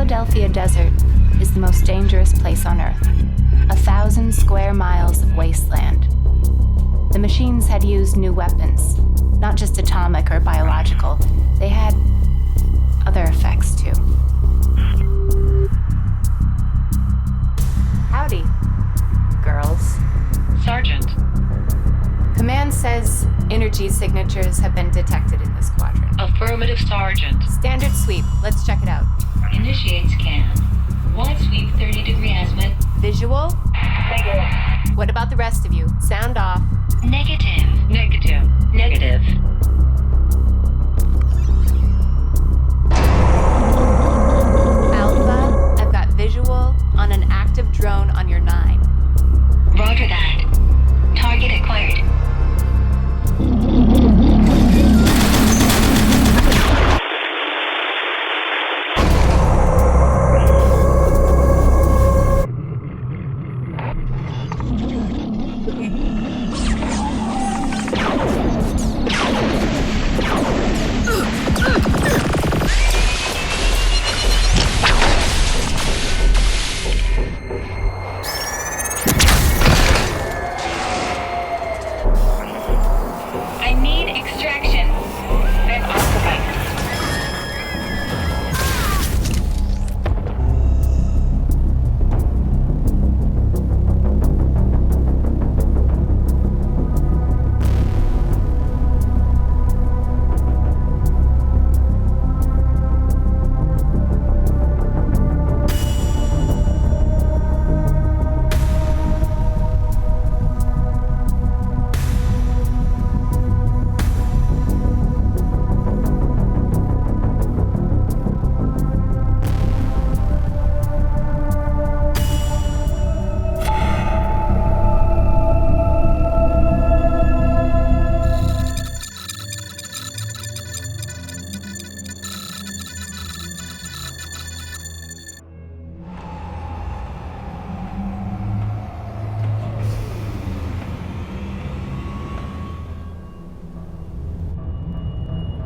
Philadelphia desert is the most dangerous place on Earth. 1,000 square miles of wasteland. The machines had used new weapons, not just atomic or biological. They had other effects too. Howdy, girls. Sergeant. Command says energy signatures have been detected in this quadrant. Affirmative, Sergeant. Standard sweep. Let's check it out. Initiate scan. Wide sweep 30-degree azimuth. Visual? Negative. What about the rest of you? Sound off. Negative. Negative. Negative. Alpha, I've got visual on an active drone on your 9. Roger that. Target acquired.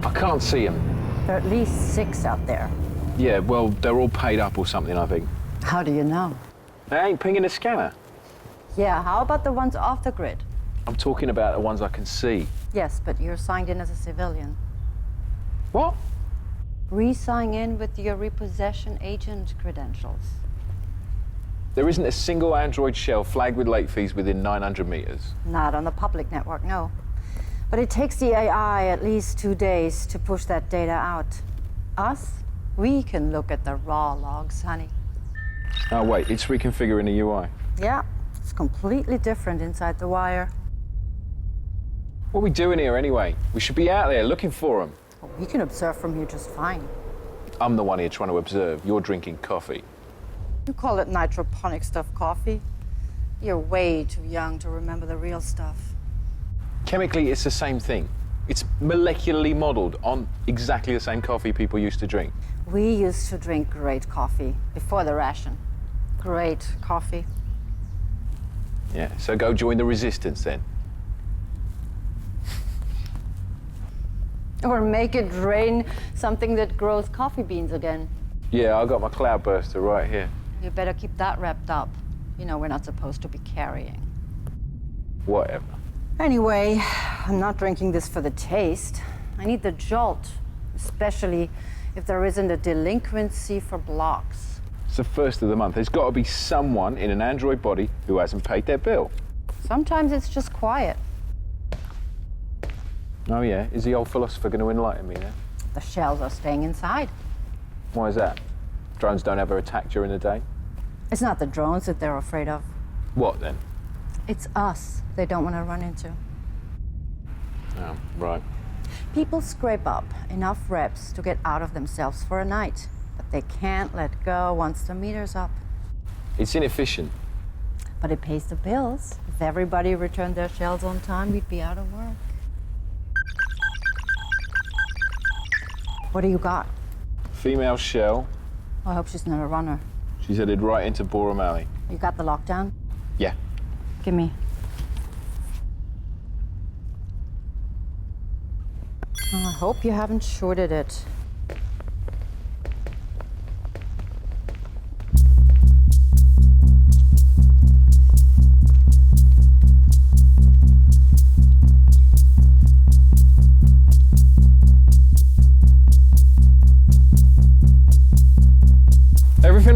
I can't see them. There are at least 6 out there. Yeah, well, they're all paid up or something, I think. How do you know? They ain't pinging a scanner. Yeah, how about the ones off the grid? I'm talking about the ones I can see. Yes, but you're signed in as a civilian. What? Re-sign in with your repossession agent credentials. There isn't a single Android shell flagged with late fees within 900 meters. Not on the public network, no. But it takes the AI at least 2 days to push that data out. Us, we can look at the raw logs, honey. Oh, wait, it's reconfiguring the UI. Yeah, it's completely different inside the wire. What are we doing here anyway? We should be out there looking for them. Well, we can observe from here just fine. I'm the one here trying to observe. You're drinking coffee. You call it nitroponic stuff coffee. You're way too young to remember the real stuff. Chemically, it's the same thing. It's molecularly modeled on exactly the same coffee people used to drink. We used to drink great coffee before the ration. Great coffee. Yeah, so go join the resistance then. Or make it rain something that grows coffee beans again. Yeah, I got my cloudburster right here. You better keep that wrapped up. You know we're not supposed to be carrying. Whatever. Anyway, I'm not drinking this for the taste. I need the jolt, especially if there isn't a delinquency for blocks. It's the first of the month. There's got to be someone in an Android body who hasn't paid their bill. Sometimes it's just quiet. Oh yeah, is the old philosopher going to enlighten me then? The shells are staying inside. Why is that? Drones don't ever attack during the day? It's not the drones that they're afraid of. What then? It's us they don't want to run into. Oh, right. People scrape up enough reps to get out of themselves for a night, but they can't let go once the meter's up. It's inefficient. But it pays the bills. If everybody returned their shells on time, we'd be out of work. What do you got? Female shell. I hope she's not a runner. She's headed right into Borum Alley. You got the lockdown? Yeah. Give me. I hope you haven't shorted it.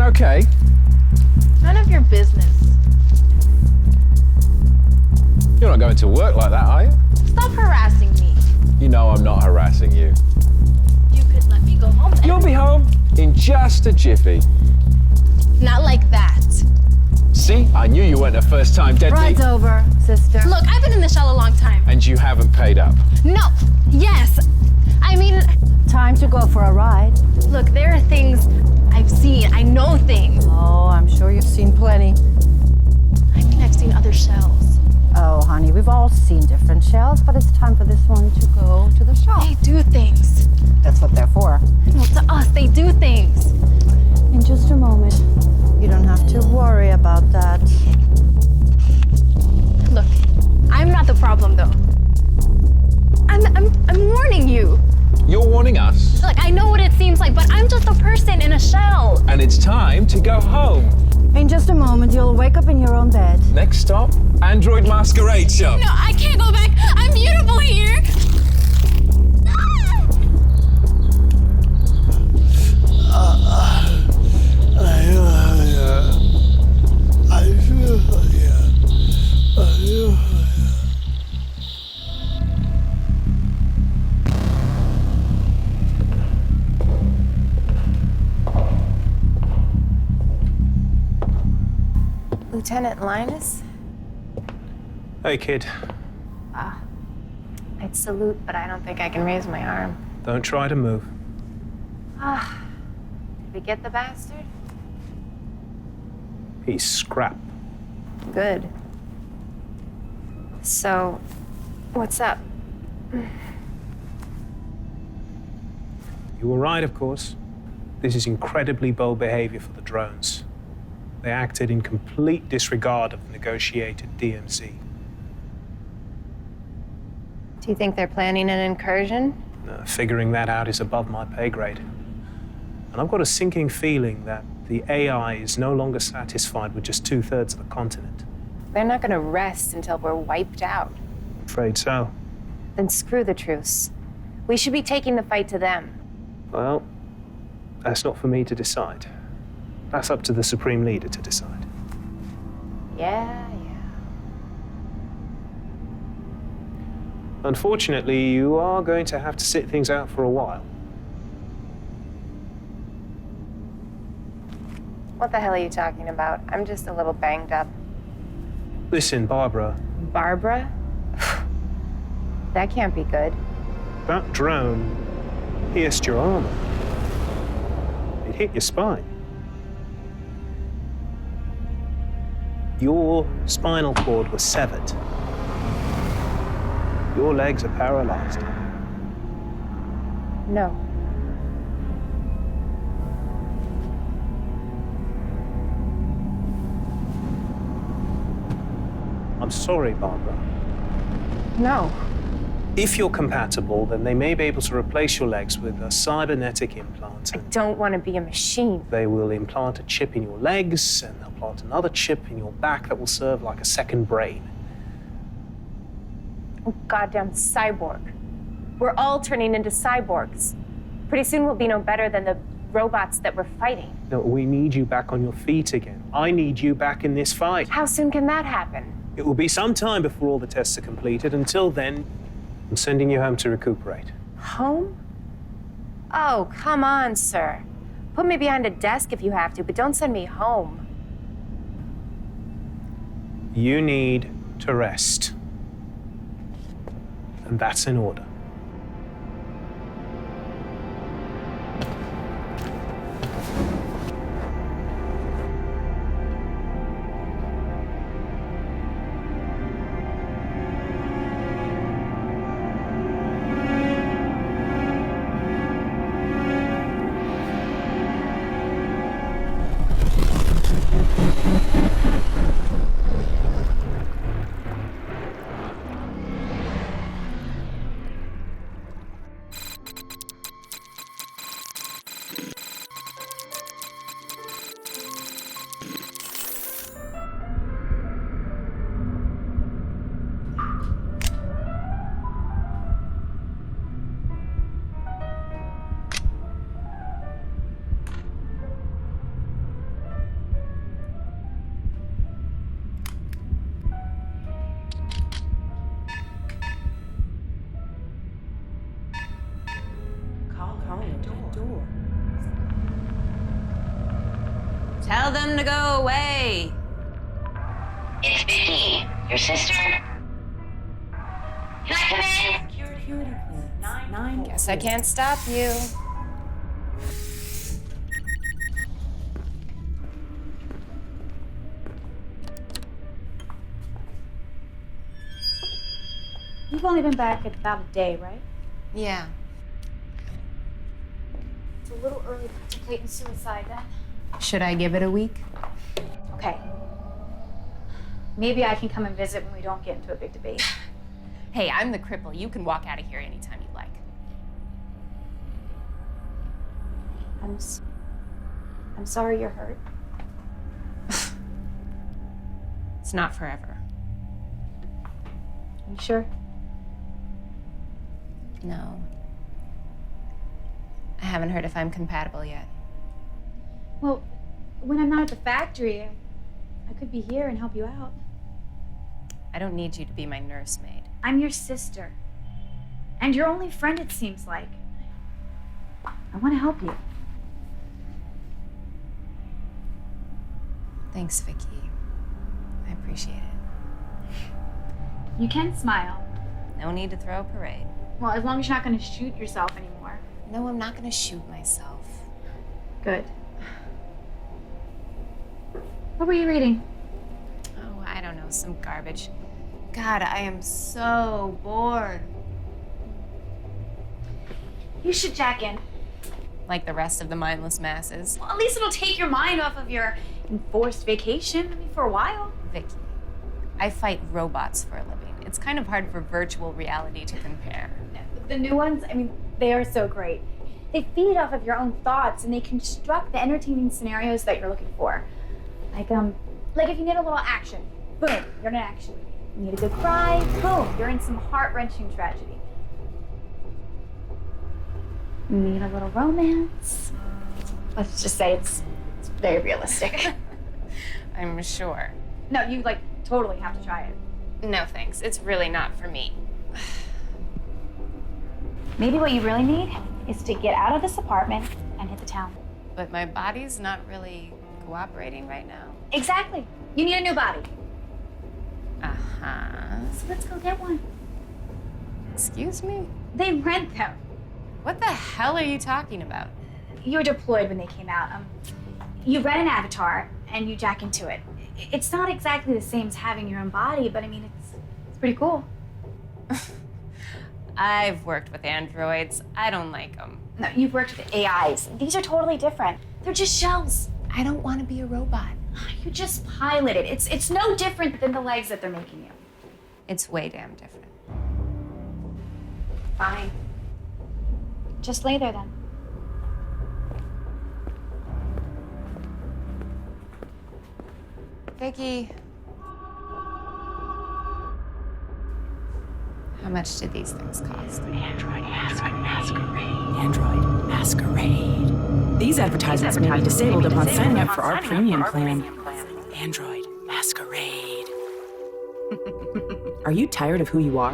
okay? None of your business. You're not going to work like that, are you? Stop harassing me. You know I'm not harassing you. You could let me go home. You'll be home in just a jiffy. Not like that. See? I knew you weren't a first-time deadbeat. Ride's over, sister. Look, I've been in the shell a long time. And you haven't paid up. No. Yes. I mean, Time to go for a ride. look, there are things I've seen. I know things. Oh, I'm sure you've seen plenty. I mean, I've seen other shells. Oh, honey, we've all seen different shells, but it's time for this one to go to the shop. They do things. That's what they're for. Well, to us, they do things. In just a moment. You don't have to worry about that. Look, I'm not the problem, though. I'm warning you. You're warning us. Look, I know what it seems like, but I'm just a person in a shell. And it's time to go home. In just a moment, you'll wake up in your own bed. Next stop, Android Masquerade Show. No, I can't go back. I'm beautiful here. Lieutenant Linus? Hey, kid. I'd salute, but I don't think I can raise my arm. Don't try to move. Did we get the bastard? He's scrap. Good. So, what's up? You were right, of course. This is incredibly bold behavior for the drones. They acted in complete disregard of the negotiated DMZ. Do you think they're planning an incursion? Figuring that out is above my pay grade. And I've got a sinking feeling that the AI is no longer satisfied with just 2/3 of the continent. They're not gonna rest until we're wiped out. Afraid so. Then screw the truce. We should be taking the fight to them. Well, that's not for me to decide. That's up to the Supreme Leader to decide. Yeah. Unfortunately, you are going to have to sit things out for a while. What the hell are you talking about? I'm just a little banged up. Listen, Barbara, Barbara? That can't be good. that drone pierced your armor. It hit your spine. Your spinal cord was severed. Your legs are paralyzed. No. I'm sorry, Barbara. No. If you're compatible, then they may be able to replace your legs with a cybernetic implant. I don't want to be a machine. They will implant a chip in your legs, and they'll plant another chip in your back that will serve like a second brain. Oh, goddamn cyborg. We're all turning into cyborgs. Pretty soon we'll be no better than the robots that we're fighting. No, we need you back on your feet again. I need you back in this fight. How soon can that happen? It will be some time before all the tests are completed. Until then, I'm sending you home to recuperate. Home? Oh, come on, sir. Put me behind a desk if you have to, but don't send me home. You need to rest. And that's in order. Tell them to go away. It's Vicky, your sister. Can I come in? Guess I can't stop you. You've only been back about a day, right? Yeah. It's a little early to contemplate suicide then. Should I give it a week? Okay. Maybe I can come and visit when we don't get into a big debate. Hey, I'm the cripple. You can walk out of here anytime you like. I'm sorry you're hurt. It's not forever. You sure? No. I haven't heard if I'm compatible yet. Well, when I'm not at the factory, I could be here and help you out. I don't need you to be my nursemaid. I'm your sister. And your only friend, it seems like. I want to help you. Thanks, Vicky. I appreciate it. You can smile. No need to throw a parade. Well, as long as you're not going to shoot yourself anymore. No, I'm not gonna shoot myself. Good. What were you reading? Oh, I don't know, some garbage. God, I am so bored. You should jack in. Like the rest of the mindless masses. Well, at least it'll take your mind off of your enforced vacation. I mean, for a while. Vicky, I fight robots for a living. It's kind of hard for virtual reality to compare. The new ones, I mean, they are so great. They feed off of your own thoughts and they construct the entertaining scenarios that you're looking for. Like if you need a little action, boom, you're in an action movie. You need a good cry, boom, you're in some heart-wrenching tragedy. You need a little romance. Let's just say it's very realistic. I'm sure. No, you totally have to try it. No thanks, it's really not for me. Maybe what you really need is to get out of this apartment and hit the town. But my body's not really cooperating right now. Exactly. You need a new body. Uh-huh. So let's go get one. Excuse me? They rent them. What the hell are you talking about? You were deployed when they came out. You rent an avatar and you jack into it. It's not exactly the same as having your own body, but I mean, it's pretty cool. I've worked with androids. I don't like them. No, you've worked with AIs. These are totally different. They're just shells. I don't want to be a robot. You just pilot it. It's no different than the legs that they're making you. It's way damn different. Fine. Just lay there then. Vicky. How much did these things cost? Android Masquerade. These advertisements may be disabled upon signing up for our premium plan. Android Masquerade. Are you tired of who you are?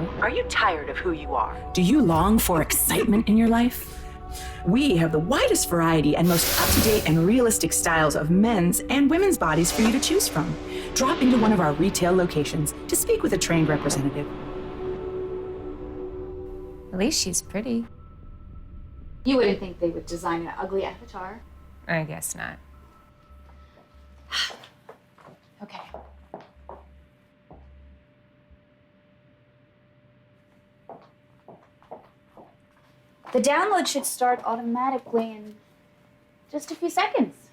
Do you long for excitement in your life? We have the widest variety and most up-to-date and realistic styles of men's and women's bodies for you to choose from. Drop into one of our retail locations to speak with a trained representative. At least she's pretty. You wouldn't think they would design an ugly avatar. I guess not. Okay. The download should start automatically in just a few seconds.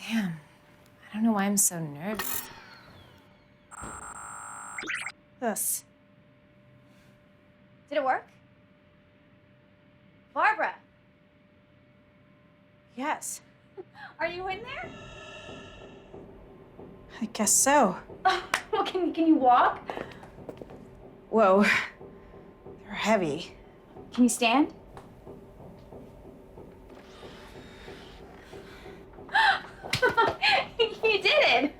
Damn. I don't know why I'm so nervous. This. Did it work? Barbara, Yes, are you in there? I guess so. Well, can you walk? Whoa, they're heavy. Can you stand? You did it!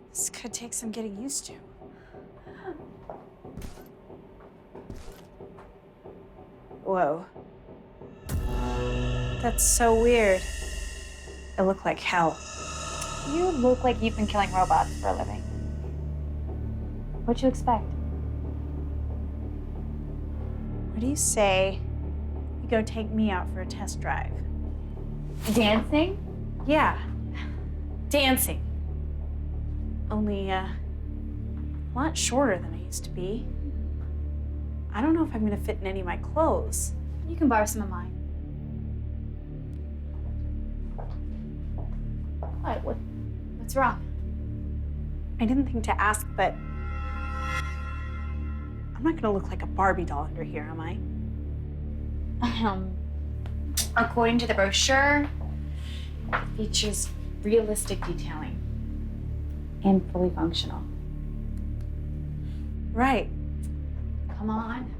This could take some getting used to. Whoa. That's so weird. It looked like hell. You look like you've been killing robots for a living. What'd you expect? What do you say you go take me out for a test drive? Dancing? Yeah, dancing. Only a lot shorter than I used to be. I don't know if I'm gonna fit in any of my clothes. You can borrow some of mine. What's wrong? I didn't think to ask, but I'm not gonna look like a Barbie doll under here, am I? According to the brochure, it features realistic detailing and fully functional. Right. Come on.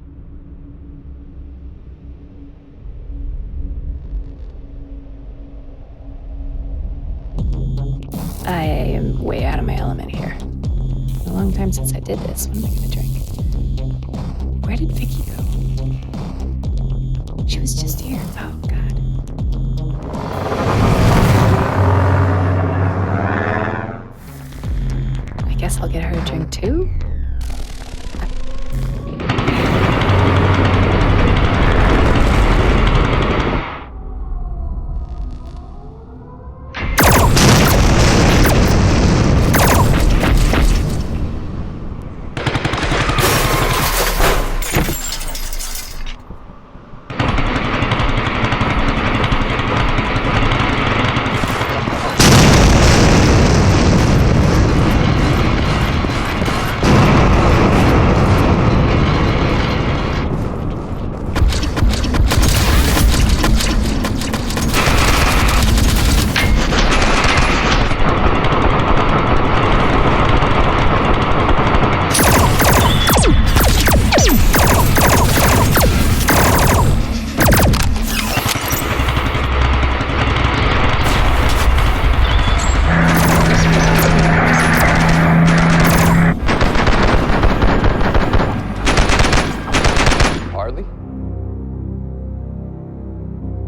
I am way out of my element here. A long time since I did this. What am I gonna drink? Where did Vicky go? She was just here. Oh, God. I guess I'll get her a drink too?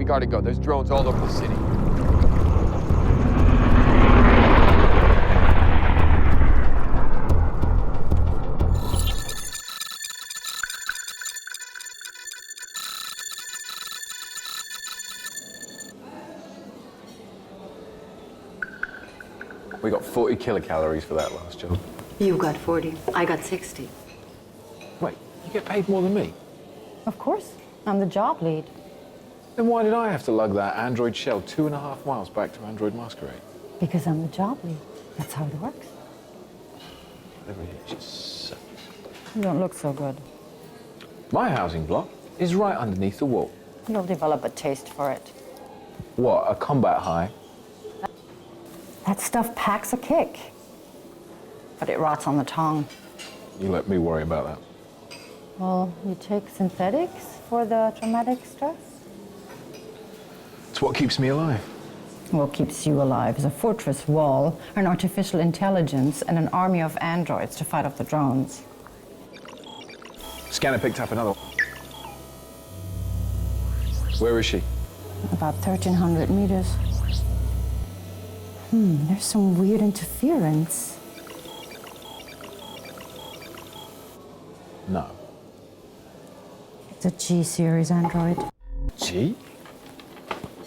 Gotta go. There's drones all over the city. We got 40 kilocalories for that last job. You got 40. I got 60. Wait, you get paid more than me? Of course. I'm the job lead. Then why did I have to lug that Android shell 2.5 miles back to Android Masquerade? Because I'm the job lead. That's how it works. Whatever it is, she's so... You don't look so good. My housing block is right underneath the wall. You'll develop a taste for it. What, a combat high? That stuff packs a kick. But it rots on the tongue. You let me worry about that. Well, you take synthetics for the traumatic stress? It's what keeps me alive. What keeps you alive is a fortress wall, an artificial intelligence, and an army of androids to fight off the drones. Scanner picked up another one. Where is she? About 1,300 meters. There's some weird interference. No. It's a G-series android. G?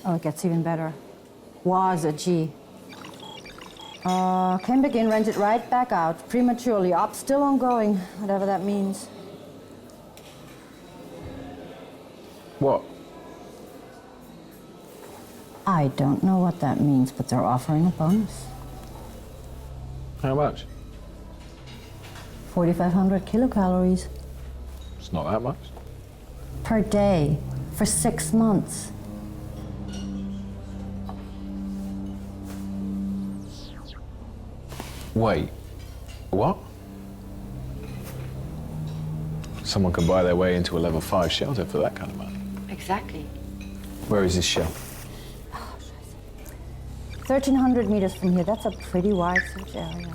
Oh, it gets even better. Was a G. Came back in, rented right back out, prematurely. Op still ongoing, whatever that means. What? I don't know what that means, but they're offering a bonus. How much? 4,500 kilocalories. It's not that much. Per day, for 6 months. Wait, what? Someone could buy their way into a level 5 shelter for that kind of money. Exactly. Where is this shell? 1,300 meters from here. That's a pretty wide search area.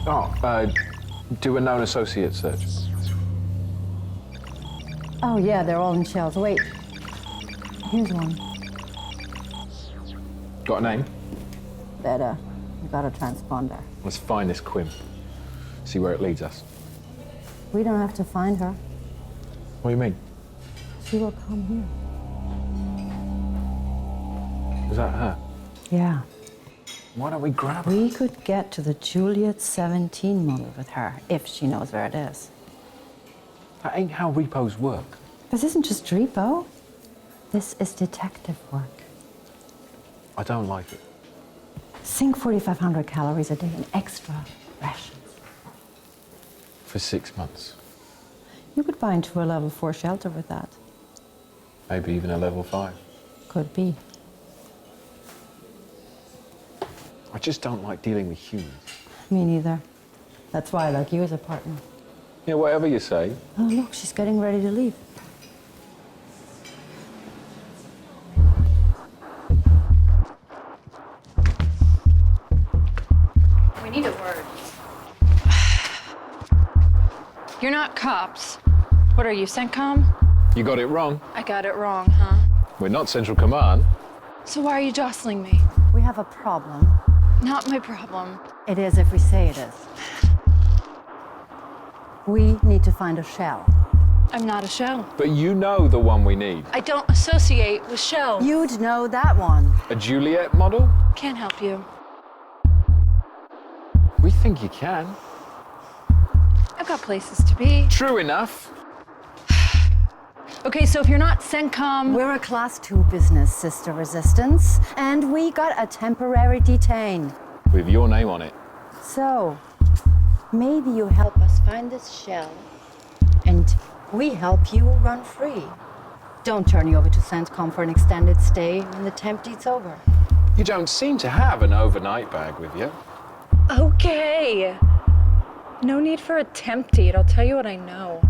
Oh, do a known associate search. Oh, yeah, they're all in shells. Wait. Here's one. Got a name? Better. You got a transponder. Let's find this Quim. See where it leads us. We don't have to find her. What do you mean? She will come here. Is that her? Yeah. Why don't we grab her? We could get to the Juliet 17 model with her, if she knows where it is. That ain't how repos work. This isn't just repo. This is detective work. I don't like it. Sink 4,500 calories a day in extra rations. For 6 months. You could buy into a level 4 shelter with that. Maybe even a level 5. Could be. I just don't like dealing with humans. Me neither. That's why I like you as a partner. Yeah, whatever you say. Oh, look, she's getting ready to leave. We need a word. You're not cops. What are you, CENTCOM? You got it wrong. I got it wrong, huh? We're not Central Command. So why are you jostling me? We have a problem. Not my problem. It is if we say it is. We need to find a shell. I'm not a shell. But you know the one we need. I don't associate with shells. You'd know that one. A Juliet model? Can't help you. We think you can. I've got places to be. True enough. Okay, so if you're not CENTCOM... We're a class 2 business, Sister Resistance, and we got a temporary detain. With your name on it. So, maybe you help us find this shell, and we help you run free. Don't turn you over to CENTCOM for an extended stay when the temp deed's over. You don't seem to have an overnight bag with you. Okay. No need for a temp deed. I'll tell you what I know.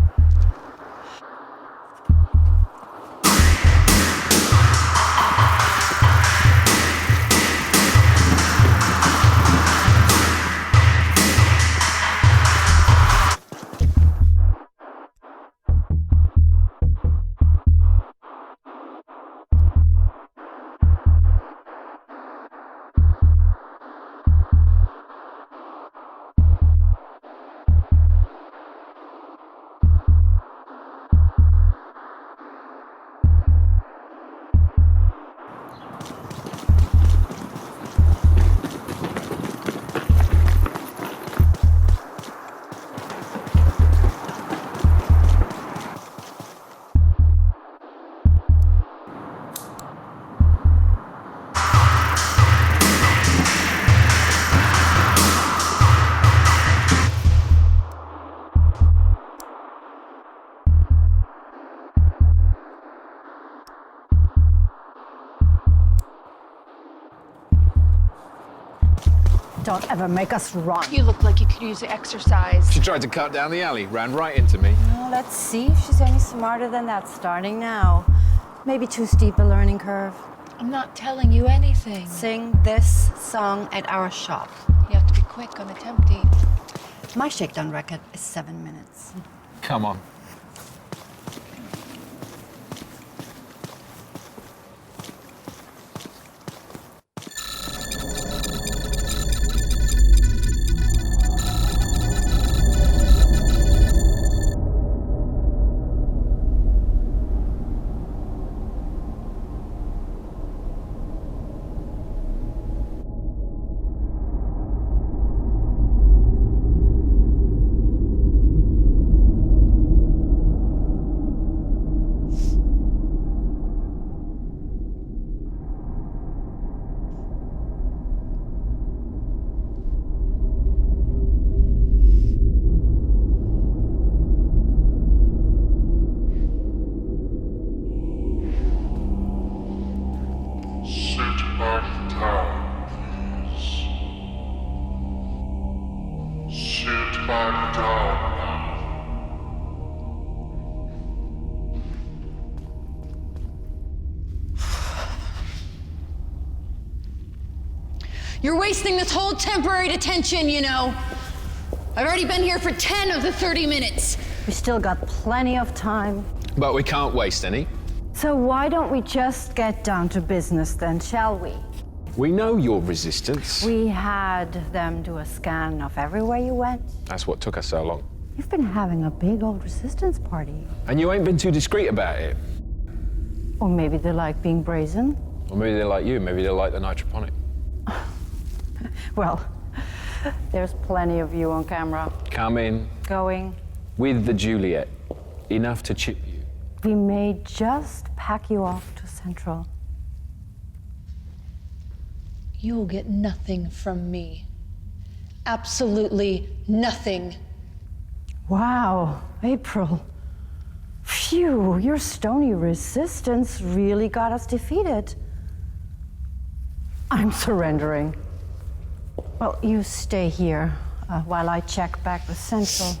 Don't ever make us run. You look like you could use the exercise. She tried to cut down the alley, ran right into me. Well, let's see if she's any smarter than that starting now. Maybe too steep a learning curve. I'm not telling you anything. Sing this song at our shop. You have to be quick on a temp deed. My shakedown record is 7 minutes. Come on. You're wasting this whole temporary detention, you know. I've already been here for 10 of the 30 minutes. We still got plenty of time. But we can't waste any. So why don't we just get down to business then, shall we? We know your resistance. We had them do a scan of everywhere you went. That's what took us so long. You've been having a big old resistance party. And you ain't been too discreet about it. Or maybe they like being brazen. Or maybe they're like you, maybe they like the nitroponic. Well, there's plenty of you on camera. Coming. Going. With the Juliet. Enough to chip you. We may just pack you off to Central. You'll get nothing from me. Absolutely nothing. Wow, April. Phew, your stony resistance really got us defeated. I'm surrendering. Well, you stay here while I check back with Central.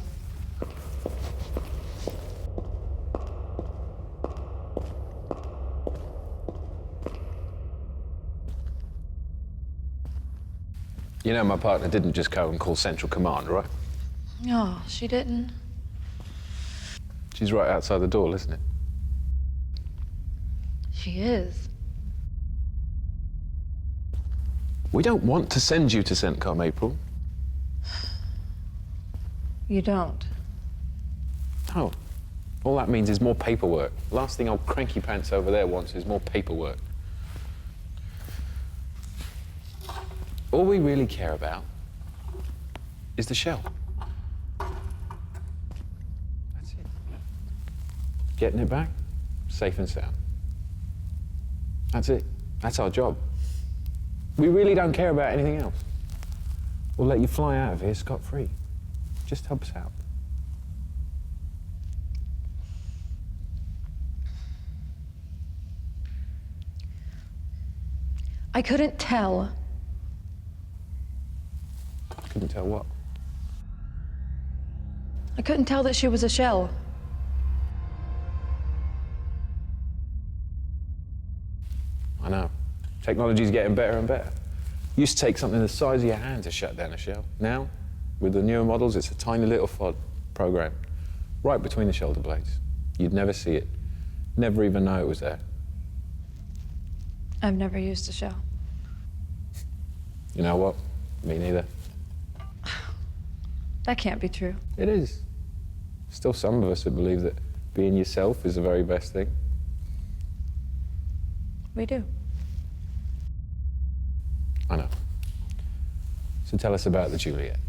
You know, my partner didn't just go and call Central Command, right? Oh, she didn't. She's right outside the door, isn't it? She is. We don't want to send you to CENTCOM, April. You don't. Oh, all that means is more paperwork. Last thing old cranky pants over there wants is more paperwork. All we really care about is the shell. That's it. Getting it back, safe and sound. That's it. That's our job. We really don't care about anything else. We'll let you fly out of here scot-free. Just help us out. I couldn't tell. Couldn't tell what? I couldn't tell that she was a shell. I know. Technology's getting better and better. Used to take something the size of your hand to shut down a shell. Now, with the newer models, it's a tiny little FOD program right between the shoulder blades. You'd never see it, never even know it was there. I've never used a shell. You know what? Me neither. That can't be true. It is. Still some of us who believe that being yourself is the very best thing. We do. I know. So tell us about the Juliet.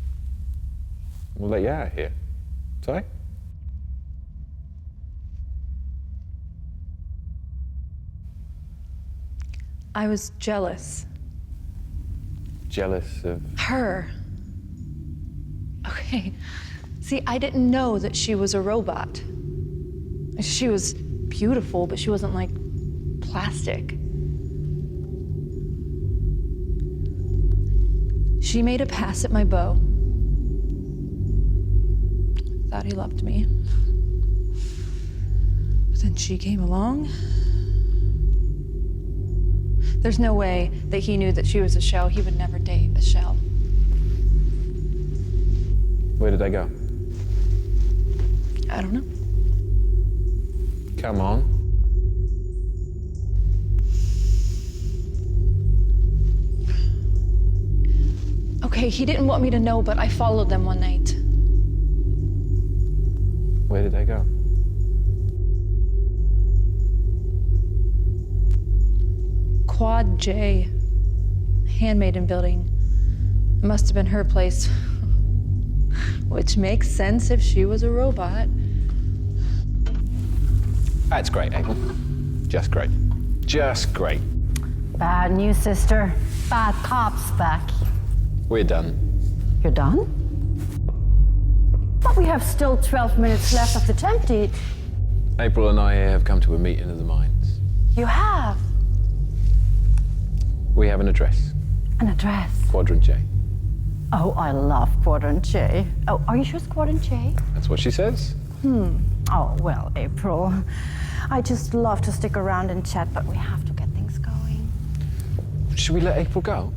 We'll let you out of here. Sorry? I was jealous. Jealous of... Her. Okay. See, I didn't know that she was a robot. She was beautiful, but she wasn't like plastic. She made a pass at my bow. Thought he loved me. But then she came along. There's no way that he knew that she was a shell. He would never date a shell. Where did they go? I don't know. Come on. Okay, he didn't want me to know, but I followed them one night. Where did they go? Quad J, handmaiden building. It must have been her place. Which makes sense if she was a robot. That's great, April. Just great. Just great. Bad news, sister. Bad cops back. We're done. You're done? But we have still 12 minutes left of the temp deed. April and I have come to a meeting of the minds. You have? We have an address. An address? Quadrant J. Oh, I love Quadrant J. Oh, are you sure it's Quadrant J? That's what she says. Oh, well, April. I just love to stick around and chat, but we have to get things going. Should we let April go?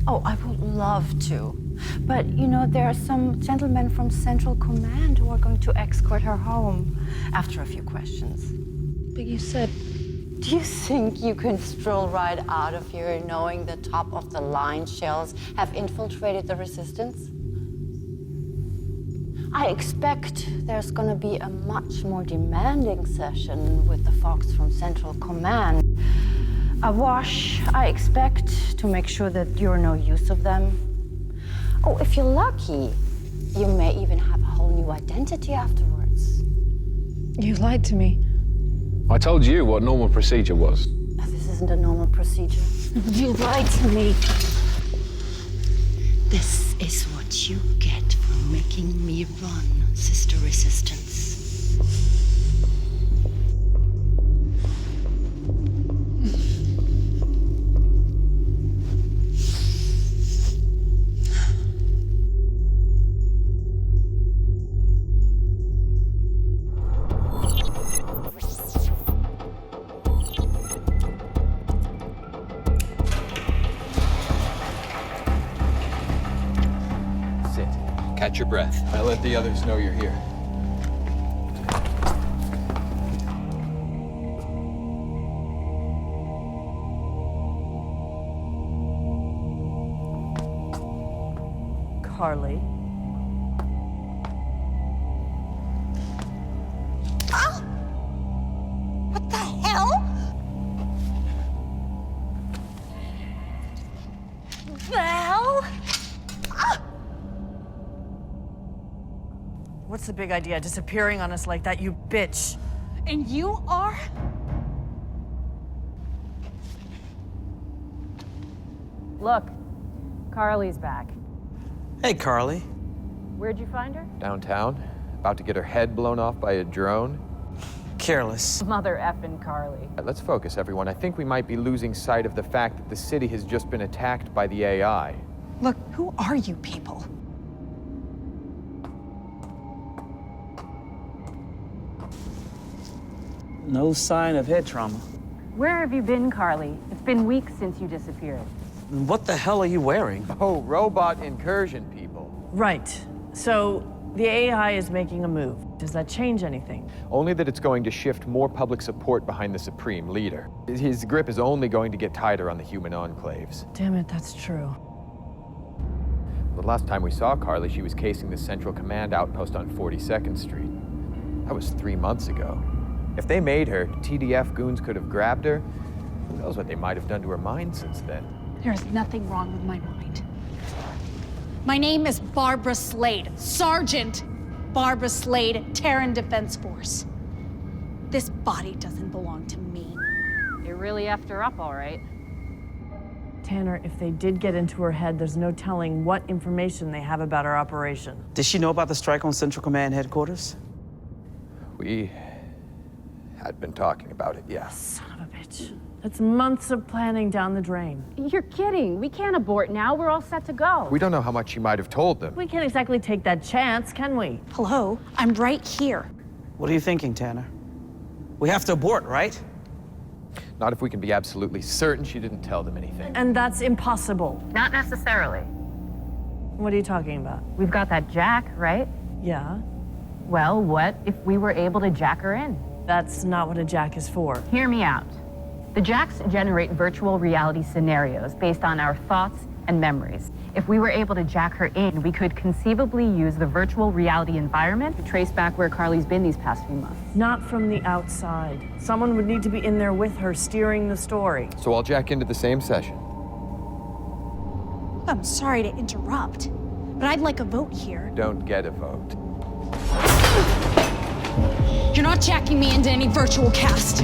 Oh, I would love to. But, you know, there are some gentlemen from Central Command who are going to escort her home after a few questions. But you said Do you think you can stroll right out of here knowing the top-of-the-line shells have infiltrated the resistance? I expect there's gonna be a much more demanding session with the folks from Central Command. A wash, I expect, to make sure that you're no use of them. Oh, if you're lucky, you may even have a whole new identity afterwards. You lied to me. I told you what normal procedure was. This isn't a normal procedure. You lied to me. This is what you get for making me run, Sister Resistance. Catch your breath. I'll let the others know you're here. Carly. Ah! What the hell? Val? Ah! What's the big idea? Disappearing on us like that, you bitch. And you are? Look, Carly's back. Hey, Carly. Where'd you find her? Downtown. About to get her head blown off by a drone. Careless. Mother effing Carly. Let's focus, everyone. I think we might be losing sight of the fact that the city has just been attacked by the AI. Look, who are you people? No sign of head trauma. Where have you been, Carly? It's been weeks since you disappeared. What the hell are you wearing? Oh, robot incursion, people. Right. So the AI is making a move. Does that change anything? Only that it's going to shift more public support behind the Supreme Leader. His grip is only going to get tighter on the human enclaves. Damn it, that's true. The last time we saw Carly, she was casing the Central Command outpost on 42nd Street. That was 3 months ago. If they made her, TDF goons could have grabbed her. Who knows what they might have done to her mind since then. There's nothing wrong with my mind. My name is Barbara Slade, Sergeant Barbara Slade, Terran Defense Force. This body doesn't belong to me. You really effed her up, all right. Tanner, if they did get into her head, there's no telling what information they have about our operation. Did she know about the strike on Central Command headquarters? We had been talking about it, yeah. Son of a bitch. That's months of planning down the drain. You're kidding. We can't abort now. We're all set to go. We don't know how much she might have told them. We can't exactly take that chance, can we? Hello? I'm right here. What are you thinking, Tanner? We have to abort, right? Not if we can be absolutely certain she didn't tell them anything. And that's impossible. Not necessarily. What are you talking about? We've got that jack, right? Yeah. Well, what if we were able to jack her in? That's not what a jack is for. Hear me out. The jacks generate virtual reality scenarios based on our thoughts and memories. If we were able to jack her in, we could conceivably use the virtual reality environment to trace back where Carly's been these past few months. Not from the outside. Someone would need to be in there with her, steering the story. So I'll jack into the same session. I'm sorry to interrupt, but I'd like a vote here. Don't get a vote. You're not jacking me into any virtual cast.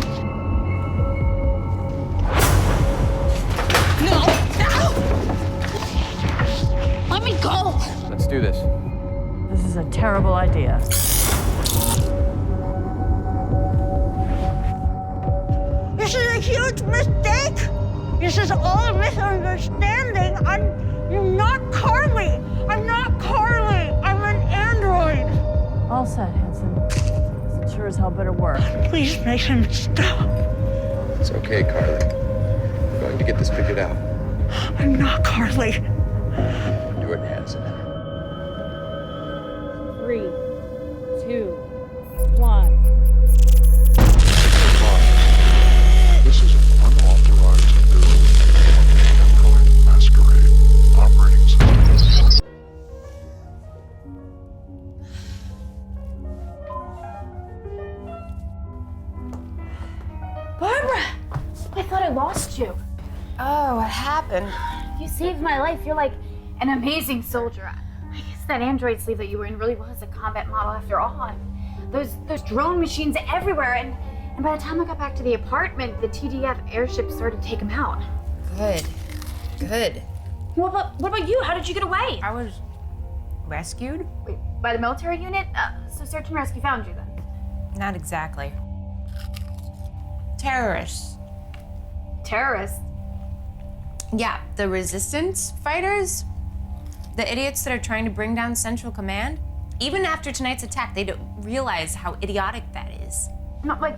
No! No! Let me go! Let's do this. This is a terrible idea. This is a huge mistake. This is all a misunderstanding. I'm not Carly. I'm not Carly. I'm an android. All set, Hanson. It sure as hell better work. Please make him stop. It's okay, Carly. We're going to get this figured out. I'm not Carly. Do it, Hanson. 3, 2, 1. This lost you. Oh, what happened? You saved my life. You're like an amazing soldier. I guess that android sleeve that you were in really was a combat model after all. And those drone machines everywhere. And by the time I got back to the apartment, the TDF airship started to take him out. Good. Good. What about you? How did you get away? I was rescued? Wait, by the military unit? So search and rescue found you then? Not exactly. Terrorists. Terrorists? Yeah, the resistance fighters. The idiots that are trying to bring down Central Command. Even after tonight's attack, they don't realize how idiotic that is. No, like,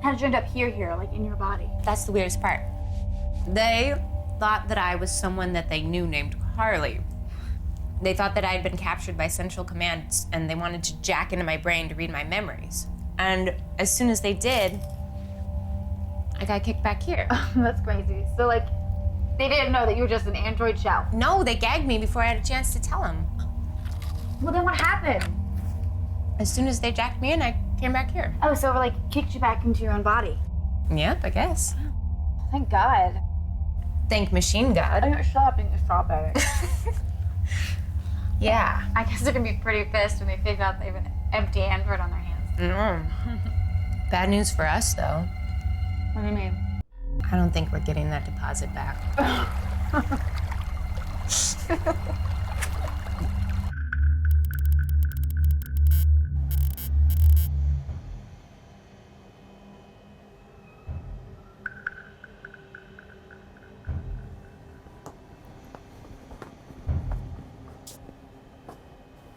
how did you end up here, like in your body? That's the weirdest part. They thought that I was someone that they knew named Carly. They thought that I had been captured by Central Command, and they wanted to jack into my brain to read my memories. And as soon as they did, I got kicked back here. That's crazy. So, like, they didn't know that you were just an android shell? No, they gagged me before I had a chance to tell them. Well, then what happened? As soon as they jacked me in, I came back here. Oh, so it, like, kicked you back into your own body? Yep, I guess. Thank God. Thank Machine God. I'm not shopping a strawberry. Yeah. I guess they're gonna be pretty pissed when they figure out they have an empty android on their hands. Bad news for us, though. What do you mean? I don't think we're getting that deposit back.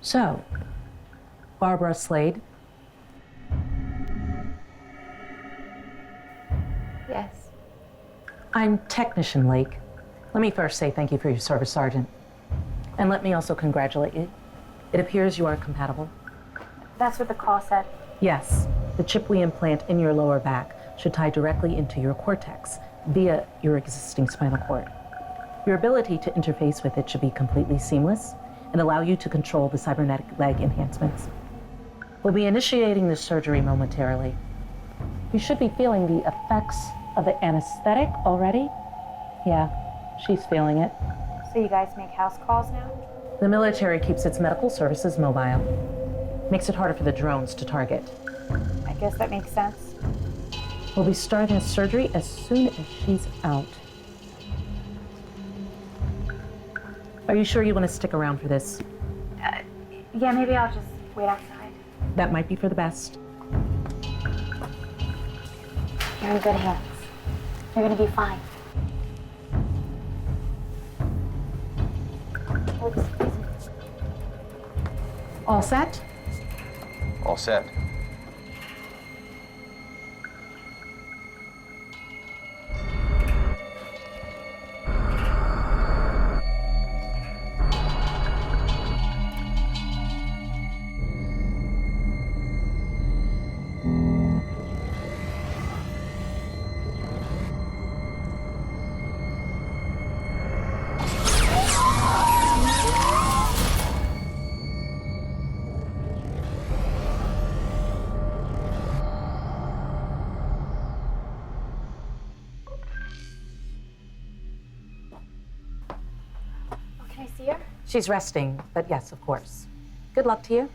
So, Barbara Slade? Yes. I'm Technician Lake. Let me first say thank you for your service, Sergeant. And let me also congratulate you. It appears you are compatible. That's what the call said. Yes, the chip we implant in your lower back should tie directly into your cortex via your existing spinal cord. Your ability to interface with it should be completely seamless and allow you to control the cybernetic leg enhancements. We'll be initiating this surgery momentarily. You should be feeling the effects of the anesthetic already. Yeah, she's feeling it. So you guys make house calls now? The military keeps its medical services mobile. Makes it harder for the drones to target. I guess that makes sense. We'll be starting the surgery as soon as she's out. Are you sure you want to stick around for this? Yeah, maybe I'll just wait outside. That might be for the best. You're in good hands. You're gonna be fine. All set? All set. She's resting, but yes, of course. Good luck to you.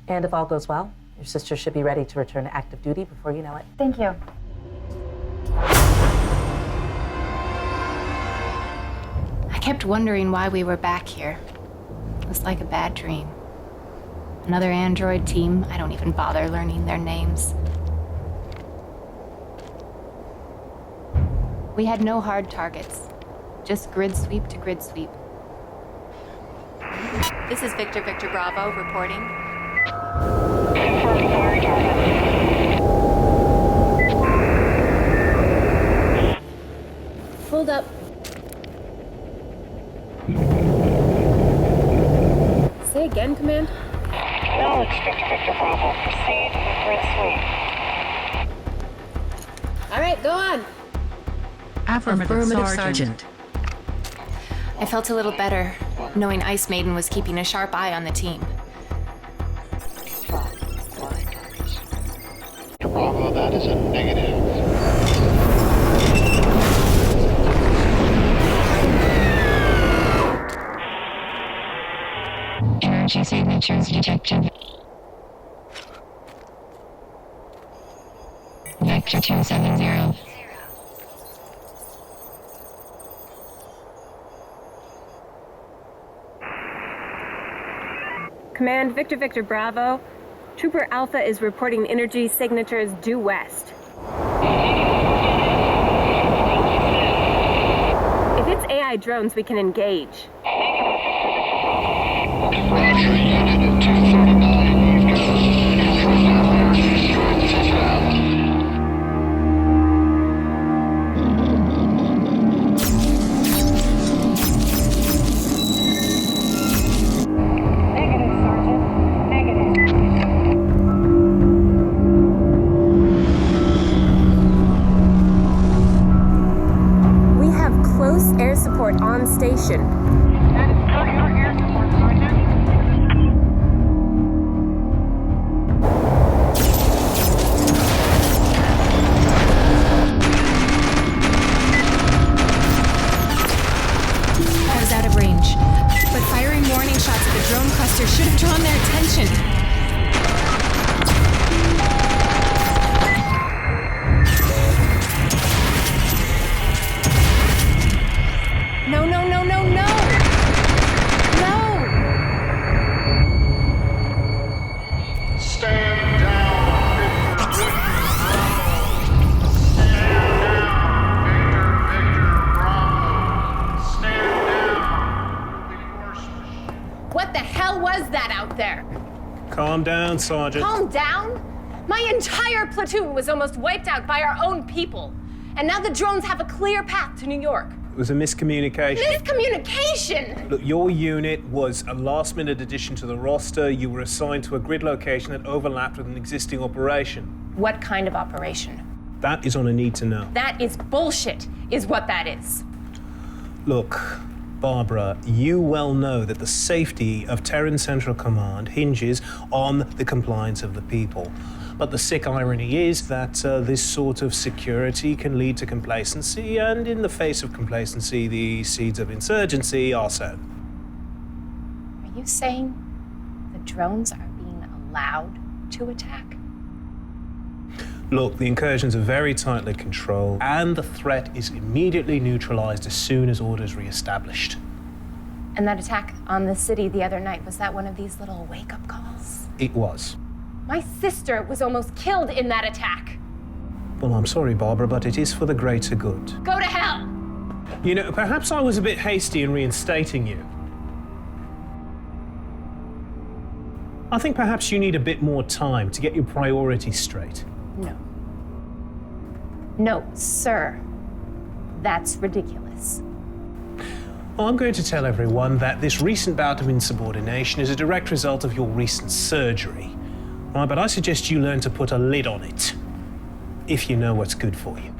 And if all goes well, your sister should be ready to return to active duty before you know it. Thank you. I kept wondering why we were back here. It was like a bad dream. Another android team. I don't even bother learning their names. We had no hard targets, just grid sweep to grid sweep. This is Victor Bravo reporting. Hold up. Say again, Command. Knowledge, Victor Bravo. Proceed with grid sweep. All right, go on. Affirmative, Sergeant. I felt a little better, knowing Ice Maiden was keeping a sharp eye on the team. Bravo, that is a negative. Command, Victor Victor Bravo. Trooper Alpha is reporting energy signatures due west. If it's AI drones, we can engage. Roger, unit at 249. You've got Negative, Sergeant. Negative. We have close air support on station. That is still your air support, Sergeant. I was out of range, but firing warning shots at the drone cluster should have drawn their attention. No, no, no, no, no! No! Stand down, Victor Victor Bravo. Stand down. What the hell was that out there? Calm down, Sergeant. Calm down? My entire platoon was almost wiped out by our own people. And now the drones have a clear path to New York. It was a miscommunication. Miscommunication! Look, your unit was a last-minute addition to the roster. You were assigned to a grid location that overlapped with an existing operation. What kind of operation? That is on a need to know. That is bullshit, is what that is. Look, Barbara, you well know that the safety of Terran Central Command hinges on the compliance of the people. But the sick irony is that this sort of security can lead to complacency, and in the face of complacency, the seeds of insurgency are sown. Are you saying the drones are being allowed to attack? Look, the incursions are very tightly controlled, and the threat is immediately neutralized as soon as order's re-established. And that attack on the city the other night, was that one of these little wake-up calls? It was. My sister was almost killed in that attack. Well, I'm sorry, Barbara, but it is for the greater good. Go to hell! You know, perhaps I was a bit hasty in reinstating you. I think perhaps you need a bit more time to get your priorities straight. No. No, sir. That's ridiculous. Well, I'm going to tell everyone that this recent bout of insubordination is a direct result of your recent surgery. Right, but I suggest you learn to put a lid on it, if you know what's good for you.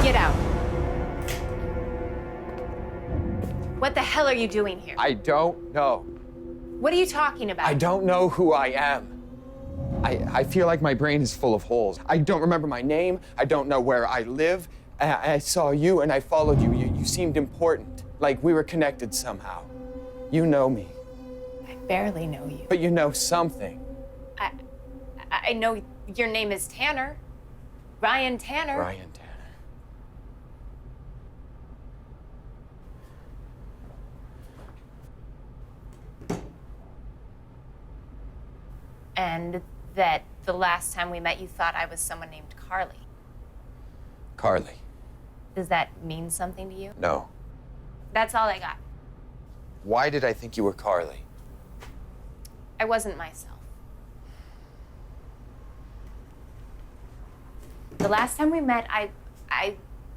Get out. What the hell are you doing here? I don't know. What are you talking about? I don't know who I am. I feel like my brain is full of holes. I don't remember my name. I don't know where I live. I saw you and I followed you. You seemed important, like we were connected somehow. You know me. I barely know you. But you know something. I know your name is Tanner. Ryan Tanner. Ryan Tanner. And that the last time we met, you thought I was someone named Carly. Carly. Does that mean something to you? No. That's all I got. Why did I think you were Carly? I wasn't myself. The last time we met, I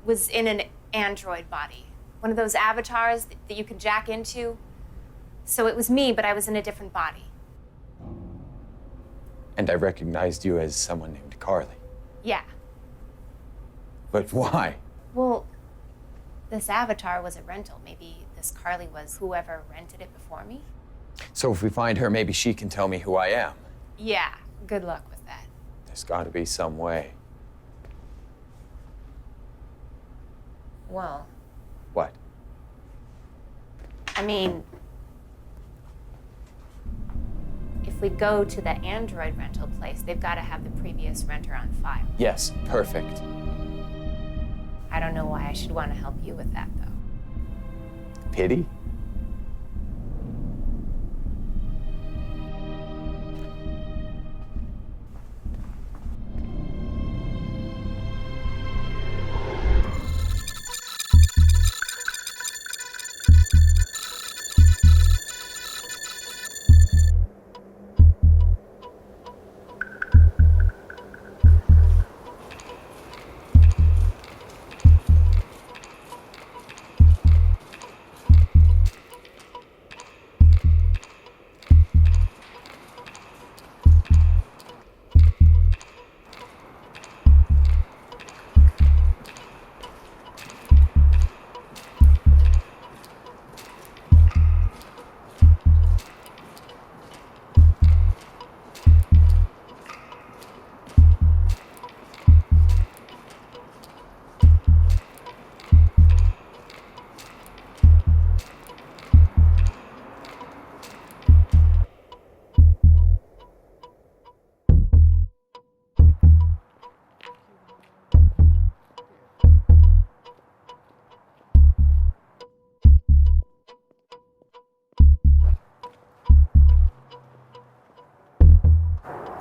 was in an android body. One of those avatars that you can jack into. So it was me, but I was in a different body. And I recognized you as someone named Carly. Yeah. But why? Well, this avatar was a rental. Maybe this Carly was whoever rented it before me? So if we find her, maybe she can tell me who I am. Yeah, good luck with that. There's got to be some way. Well, What? I mean, if we go to the android rental place, they've got to have the previous renter on file. Yes, perfect. I don't know why I should want to help you with that, though. Pity?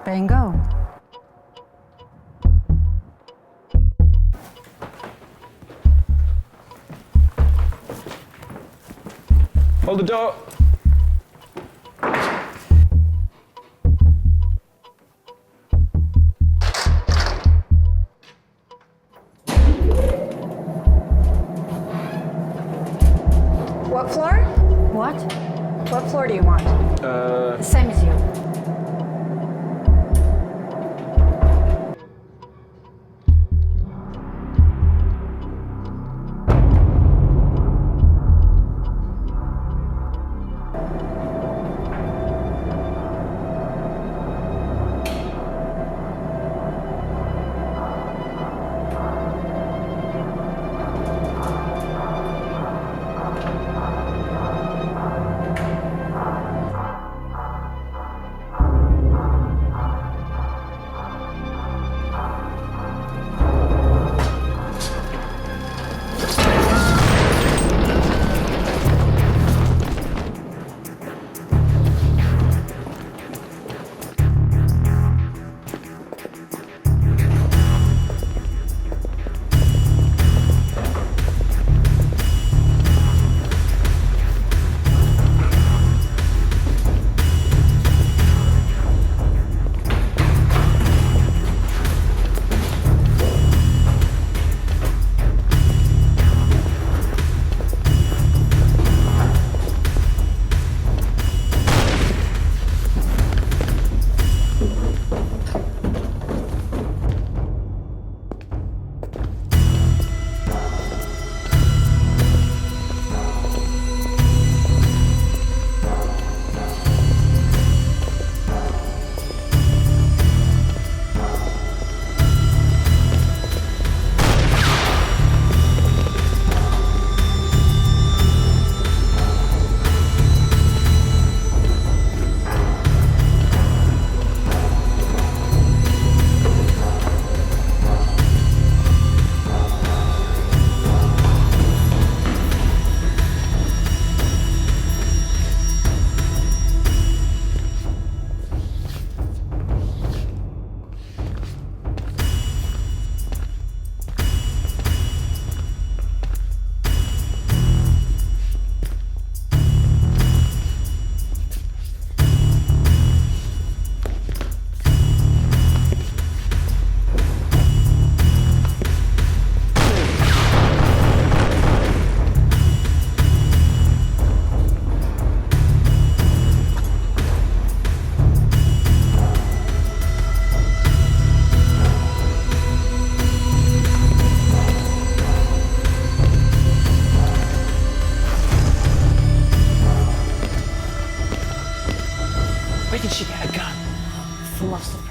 Bingo. Hold the door. What floor? What? What floor do you want? The same as you.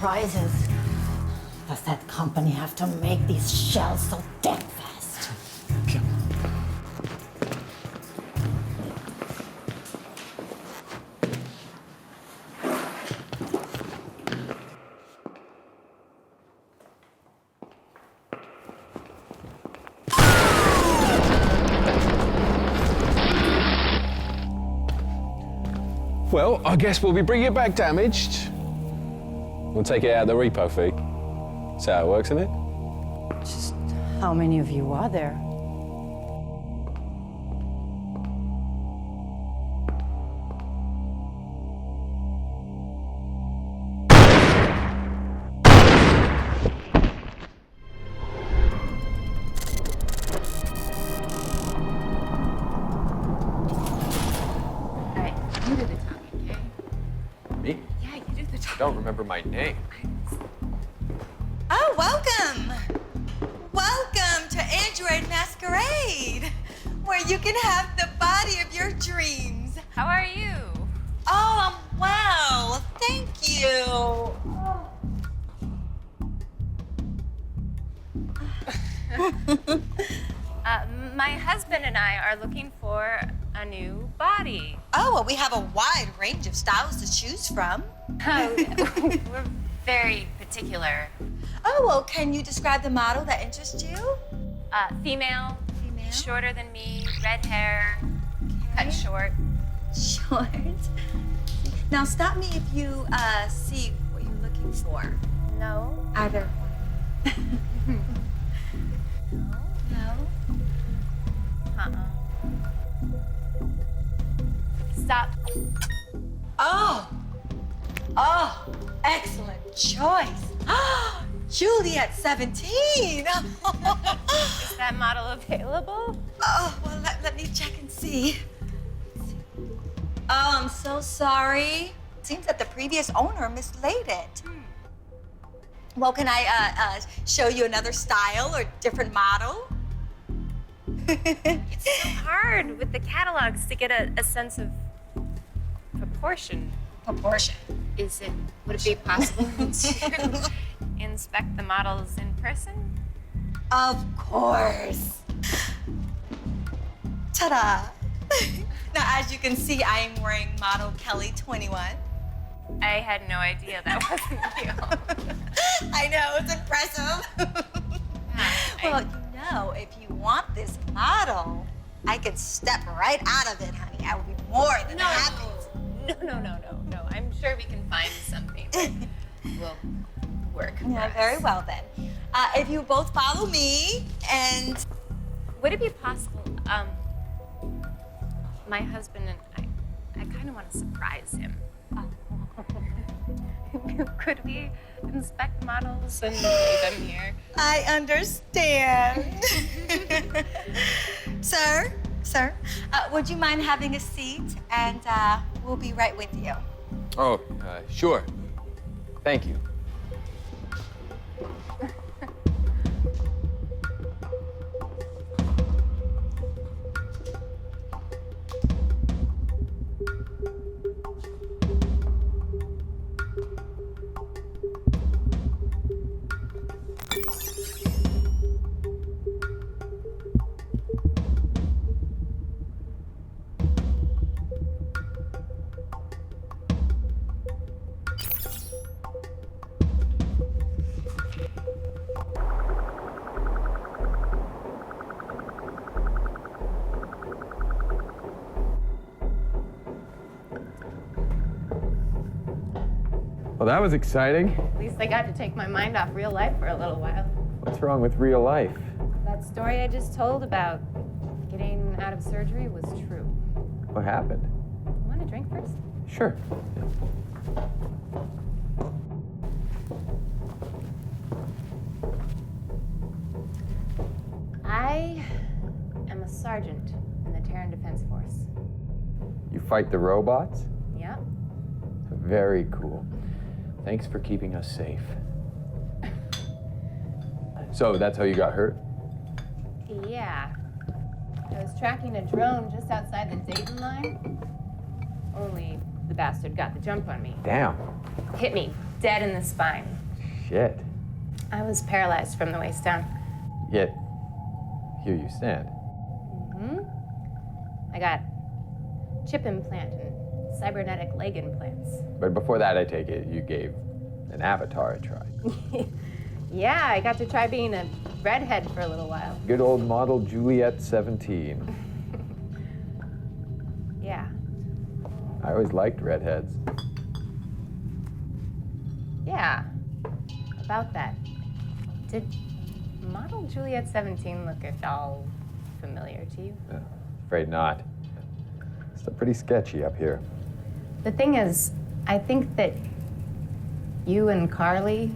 surprises. Does that company have to make these shells so damn fast? Well, I guess we'll be bringing it back damaged. We'll take it out of the repo fee. That's how it works, isn't it? Just how many of you are there? Don't remember my name. Oh, welcome! Welcome to Android Masquerade, where you can have the body of your dreams. How are you? Oh, I'm well. Thank you. My husband and I are looking for a new body. Oh, well, we have a wide range of styles to choose from. Oh, we're very particular. Oh, well, can you describe the model that interests you? Female, shorter than me, red hair, cut short. Short? Now, stop me if you see what you're looking for. No. Either one. No? Stop. Oh, excellent choice. Juliet 17. Is that model available? Oh, well, let me check and see. Oh, I'm so sorry. Seems that the previous owner mislaid it. Well, can I show you another style or different model? It's so hard with the catalogs to get a sense of proportion. Proportion? Would it be possible to inspect the models in person? Of course. Ta-da! Now, as you can see, I am wearing model Kelly 21. I had no idea that wasn't you. I know, it's impressive. Well, you know, if you want this model, I could step right out of it, honey. I would be more than happy. No. I'm sure we can find something that will work for Yeah, us. very well then. If you both follow me and... Would it be possible, my husband and I kind of want to surprise him. Could we inspect models and leave them here? I understand. Sir, would you mind having a seat? And we'll be right with you. Oh, sure. Thank you. Well, that was exciting. At least I got to take my mind off real life for a little while. What's wrong with real life? That story I just told about getting out of surgery was true. What happened? You want a drink first? Sure. I am a sergeant in the Terran Defense Force. You fight the robots? Yeah. Very cool. Thanks for keeping us safe. So that's how you got hurt? Yeah. I was tracking a drone just outside the Dayton line. Only the bastard got the jump on me. Damn. Hit me dead in the spine. Shit. I was paralyzed from the waist down. Yet, here you stand. I got chip implant and cybernetic leg implants. But before that, I take it, you gave an avatar a try. Yeah, I got to try being a redhead for a little while. Good old model Juliet 17. Yeah. I always liked redheads. Yeah. About that. Did model Juliet 17 look at all familiar to you? Afraid not. It's pretty sketchy up here. The thing is, I think that you and Carly,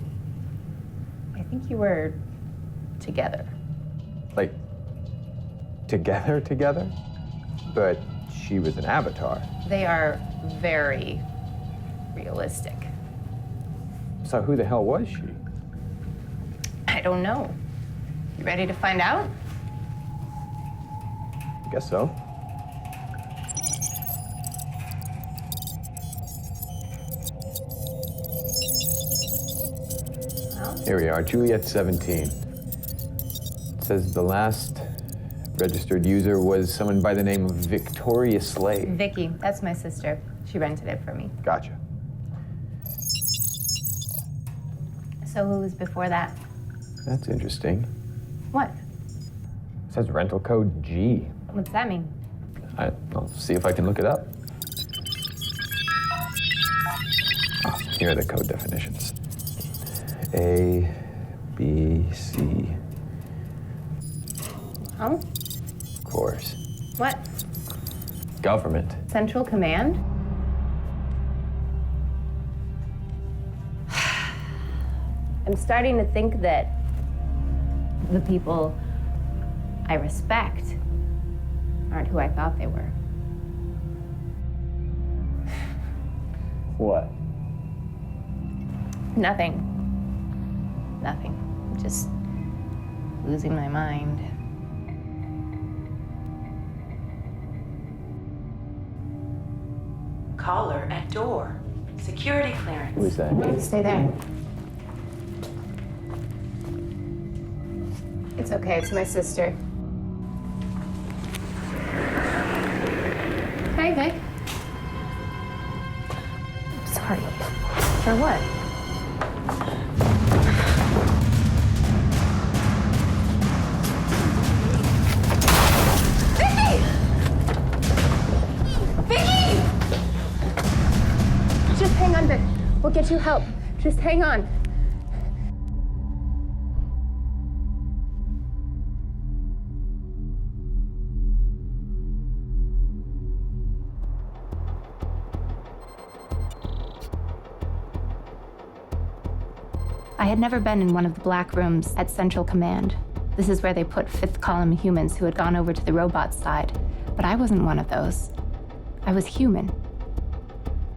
I think you were together. Like, together? But she was an avatar. They are very realistic. So who the hell was she? I don't know. You ready to find out? Guess so. Here we are, Juliet 17. It says the last registered user was someone by the name of Victoria Slade. Vicky, that's my sister. She rented it for me. Gotcha. So who was before that? That's interesting. What? It says rental code G. What's that mean? I'll see if I can look it up. Oh, here are the code definitions. A, B, C. Oh? Of course. What? Government. Central Command? I'm starting to think that the people I respect aren't who I thought they were. What? Nothing. Nothing. I'm just losing my mind. Caller at door. Security clearance. Who is that? Stay there. It's okay, it's my sister. Hey, Vic. Sorry. For what? Vicky! Vicky! Just hang on, Vic. We'll get you help. Just hang on. I had never been in one of the black rooms at Central Command. This is where they put fifth column humans who had gone over to the robot side. But I wasn't one of those. I was human.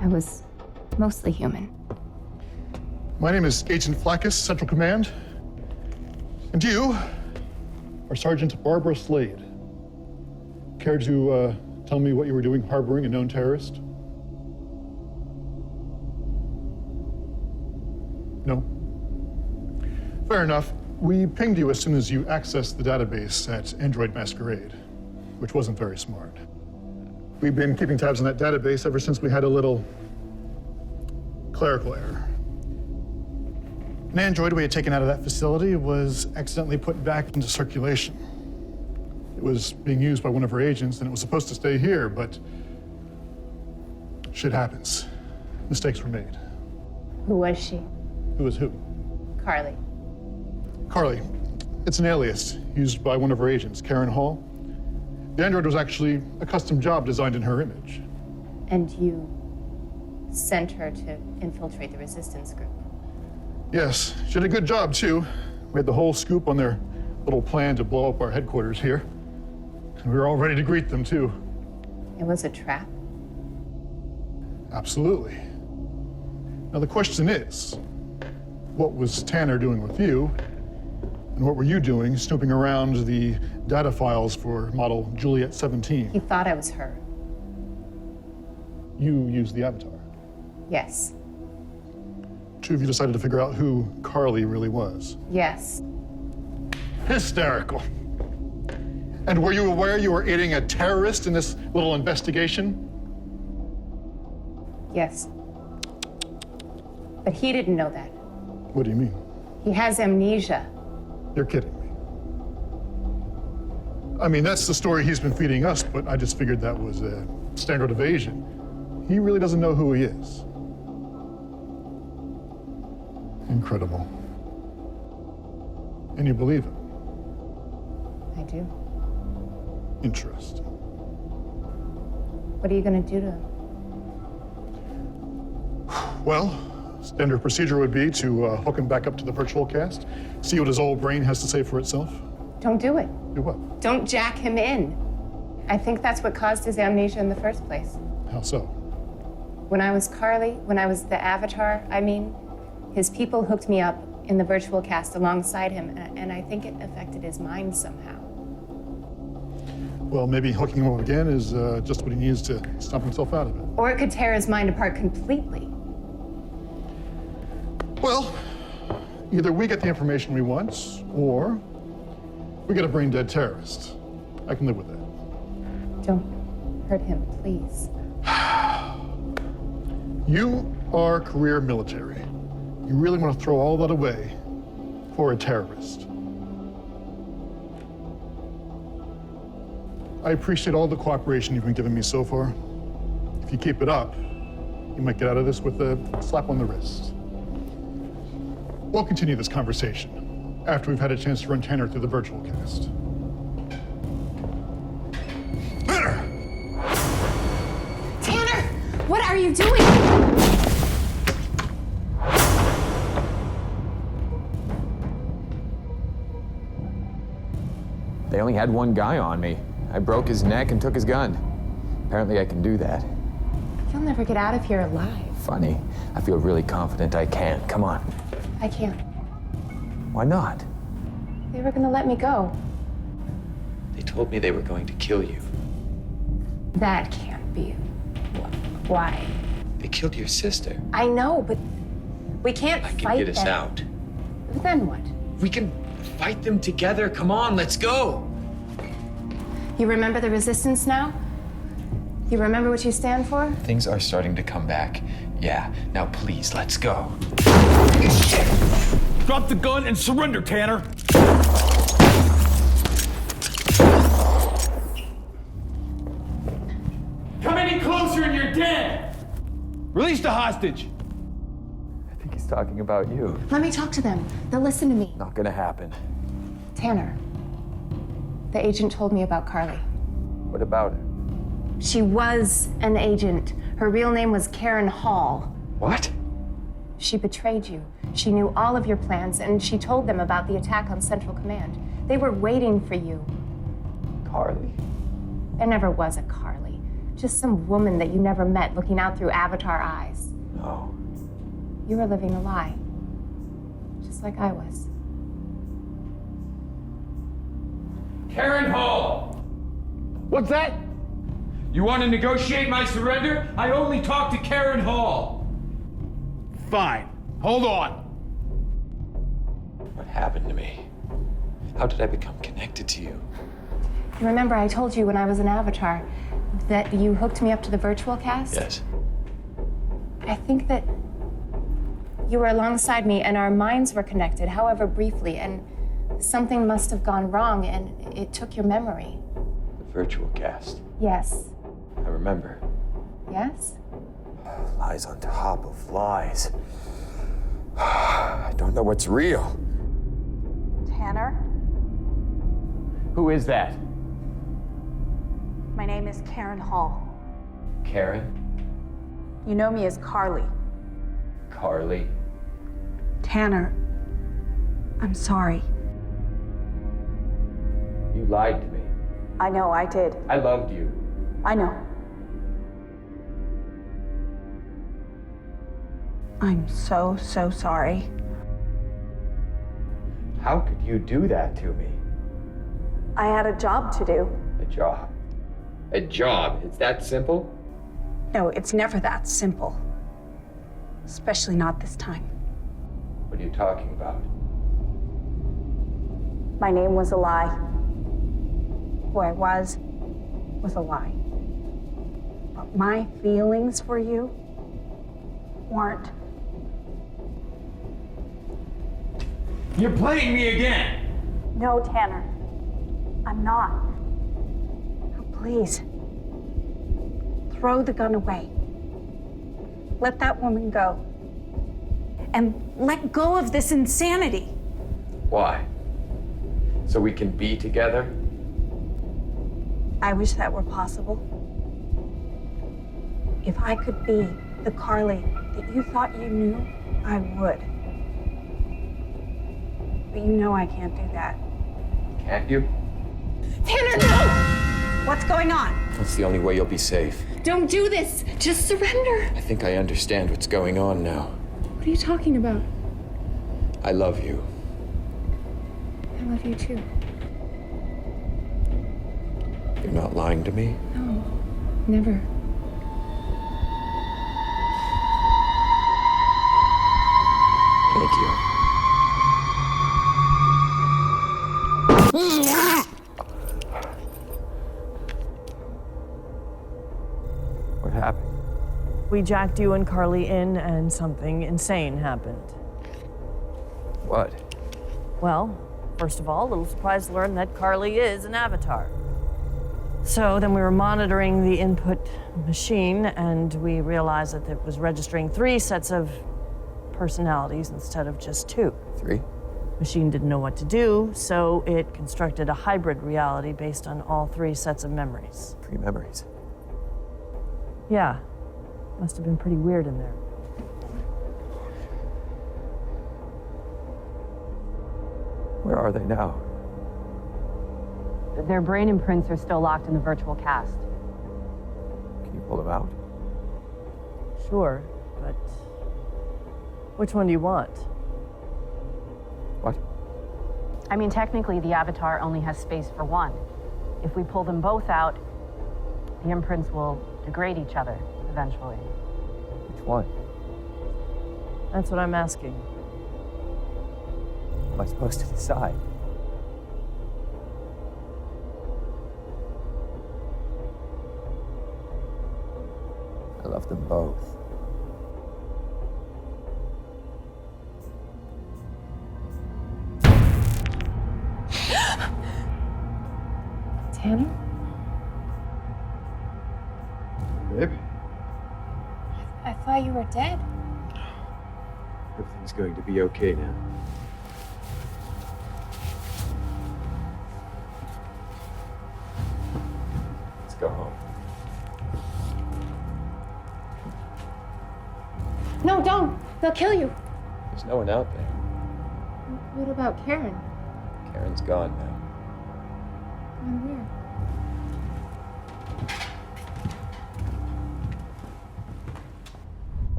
I was mostly human. My name is Agent Flackus, Central Command. And you are Sergeant Barbara Slade. Care to tell me what you were doing harboring a known terrorist? No? Fair enough. We pinged you as soon as you accessed the database at Android Masquerade, which wasn't very smart. We've been keeping tabs on that database ever since we had a little clerical error. An android we had taken out of that facility was accidentally put back into circulation. It was being used by one of our agents, and it was supposed to stay here, but shit happens. Mistakes were made. Who was she? Who was who? Carly. Carly. It's an alias used by one of our agents, Karen Hall. The android was actually a custom job designed in her image. And you sent her to infiltrate the resistance group. Yes, she did a good job, too. We had the whole scoop on their little plan to blow up our headquarters here. And we were all ready to greet them, too. It was a trap? Absolutely. Now, the question is, what was Tanner doing with you? And what were you doing snooping around the data files for model Juliet 17? He thought I was her. You used the avatar. Yes. Two of you decided to figure out who Carly really was. Yes. Hysterical. And were you aware you were aiding a terrorist in this little investigation? Yes. But he didn't know that. What do you mean? He has amnesia. You're kidding me. I mean, that's the story he's been feeding us, but I just figured that was a standard evasion. He really doesn't know who he is. Incredible. And you believe him? I do. Interesting. What are you going to do to him? Well, standard procedure would be to hook him back up to the virtual cast, see what his old brain has to say for itself. Don't do it. Do what? Don't jack him in. I think that's what caused his amnesia in the first place. How so? When I was Carly, when I was the avatar, I mean, his people hooked me up in the virtual cast alongside him, and I think it affected his mind somehow. Well, maybe hooking him up again is just what he needs to stomp himself out of it. Or it could tear his mind apart completely. Well, either we get the information we want, or we get a brain-dead terrorist. I can live with that. Don't hurt him, please. You are career military. You really want to throw all that away for a terrorist. I appreciate all the cooperation you've been giving me so far. If you keep it up, you might get out of this with a slap on the wrist. We'll continue this conversation after we've had a chance to run Tanner through the virtual cast. Tanner! What are you doing? They only had one guy on me. I broke his neck and took his gun. Apparently I can do that. You'll never get out of here alive. Funny. I feel really confident I can. Come on. I can't. Why not? They were gonna let me go. They told me they were going to kill you. That can't be. Why? They killed your sister. I know, but we can't I fight can get us them. out. Then what? We can fight them together. Come on, let's go. You remember the resistance now? You remember what you stand for? Things are starting to come back. Yeah, now please, let's go. Drop the gun and surrender, Tanner. Come any closer and you're dead. Release the hostage. I think he's talking about you. Let me talk to them. They'll listen to me. Not gonna happen. Tanner, the agent told me about Carly. What about her? She was an agent. Her real name was Karen Hall. What? She betrayed you. She knew all of your plans, and she told them about the attack on Central Command. They were waiting for you. Carly? There never was a Carly. Just some woman that you never met looking out through avatar eyes. No. You were living a lie. Just like I was. Karen Hall! What's that? You want to negotiate my surrender? I only talked to Karen Hall. Fine. Hold on. What happened to me? How did I become connected to you? You remember I told you when I was an avatar that you hooked me up to the virtual cast? Yes. I think that you were alongside me and our minds were connected, however briefly, and something must have gone wrong and it took your memory. The virtual cast. Yes. I remember. Yes? Lies on top of lies. I don't know what's real. Tanner, Who is that? my name is Karen Hall. Karen? You know me as Carly. Carly? Tanner, I'm sorry. You lied to me. I know, I did. I loved you. I know. I'm so sorry. How could you do that to me? I had a job to do. A job? A job? It's that simple? No, it's never that simple. Especially not this time. What are you talking about? My name was a lie. Who I was a lie. But my feelings for you weren't. You're playing me again! No, Tanner. I'm not. Now, please. Throw the gun away. Let that woman go. And let go of this insanity. Why? So we can be together? I wish that were possible. If I could be the Carly that you thought you knew, I would. But you know I can't do that. Can't you? Tanner, no! What's going on? That's the only way you'll be safe. Don't do this. Just surrender. I think I understand what's going on now. What are you talking about? I love you. I love you too. You're not lying to me? No, never. Thank you. What happened? We jacked you and Carly in, and something insane happened. What? Well, first of all, a little surprised to learn that Carly is an avatar. So then we were monitoring the input machine, and we realized that it was registering 3 sets of personalities instead of just 2. 3? Machine didn't know what to do, so it constructed a hybrid reality based on all 3 sets of memories. 3 memories? Yeah. Must have been pretty weird in there. Where are they now? Their brain imprints are still locked in the virtual cast. Can you pull them out? Sure, but which one do you want? What? I mean, technically, the avatar only has space for one. If we pull them both out, the imprints will degrade each other eventually. Which one? That's what I'm asking. Am I supposed to decide? I love them both. Tanner? Babe? I thought you were dead. Everything's going to be okay now. Let's go home. No, don't. They'll kill you. There's no one out there. What about Karen? Karen's gone now. Gone where?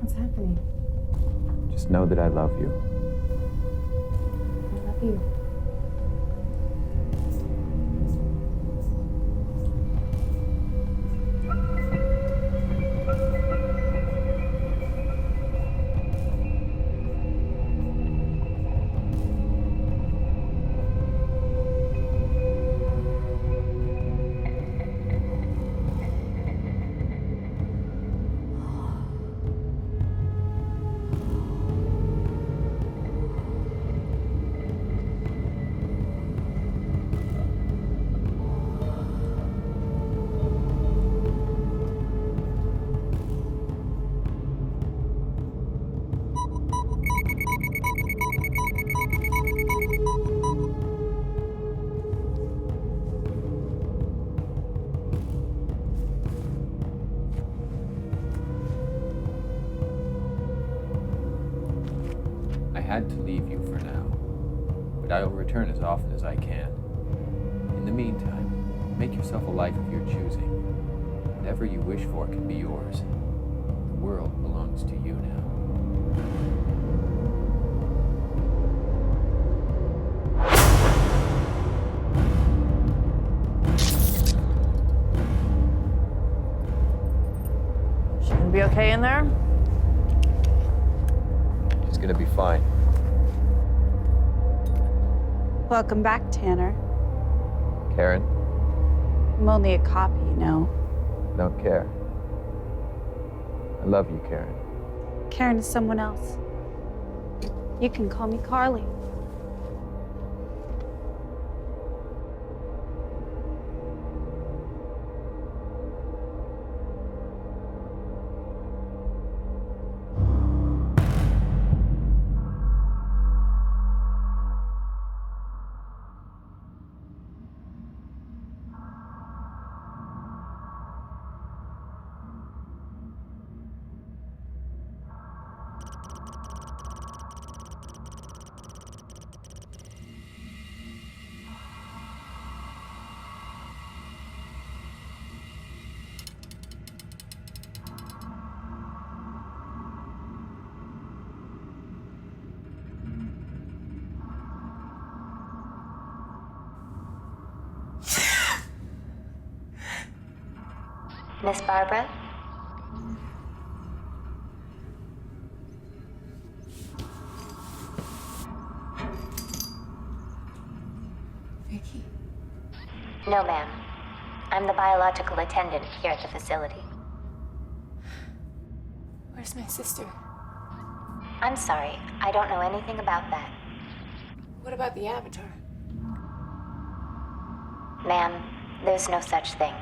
What's happening? Just know that I love you. I love you. I had to leave you for now, but I will return as often as I can. In the meantime, make yourself a life of your choosing. Whatever you wish for can be yours. The world belongs to you now. okay in there? She's gonna be fine. Welcome back, Tanner. Karen, I'm only a copy, you know. I don't care. I love you, Karen. Karen is someone else. You can call me Carly. Miss Barbara? Vicky? No, ma'am. I'm the biological attendant here at the facility. Where's my sister? I'm sorry, I don't know anything about that. What about the Avatar? Ma'am, there's no such thing.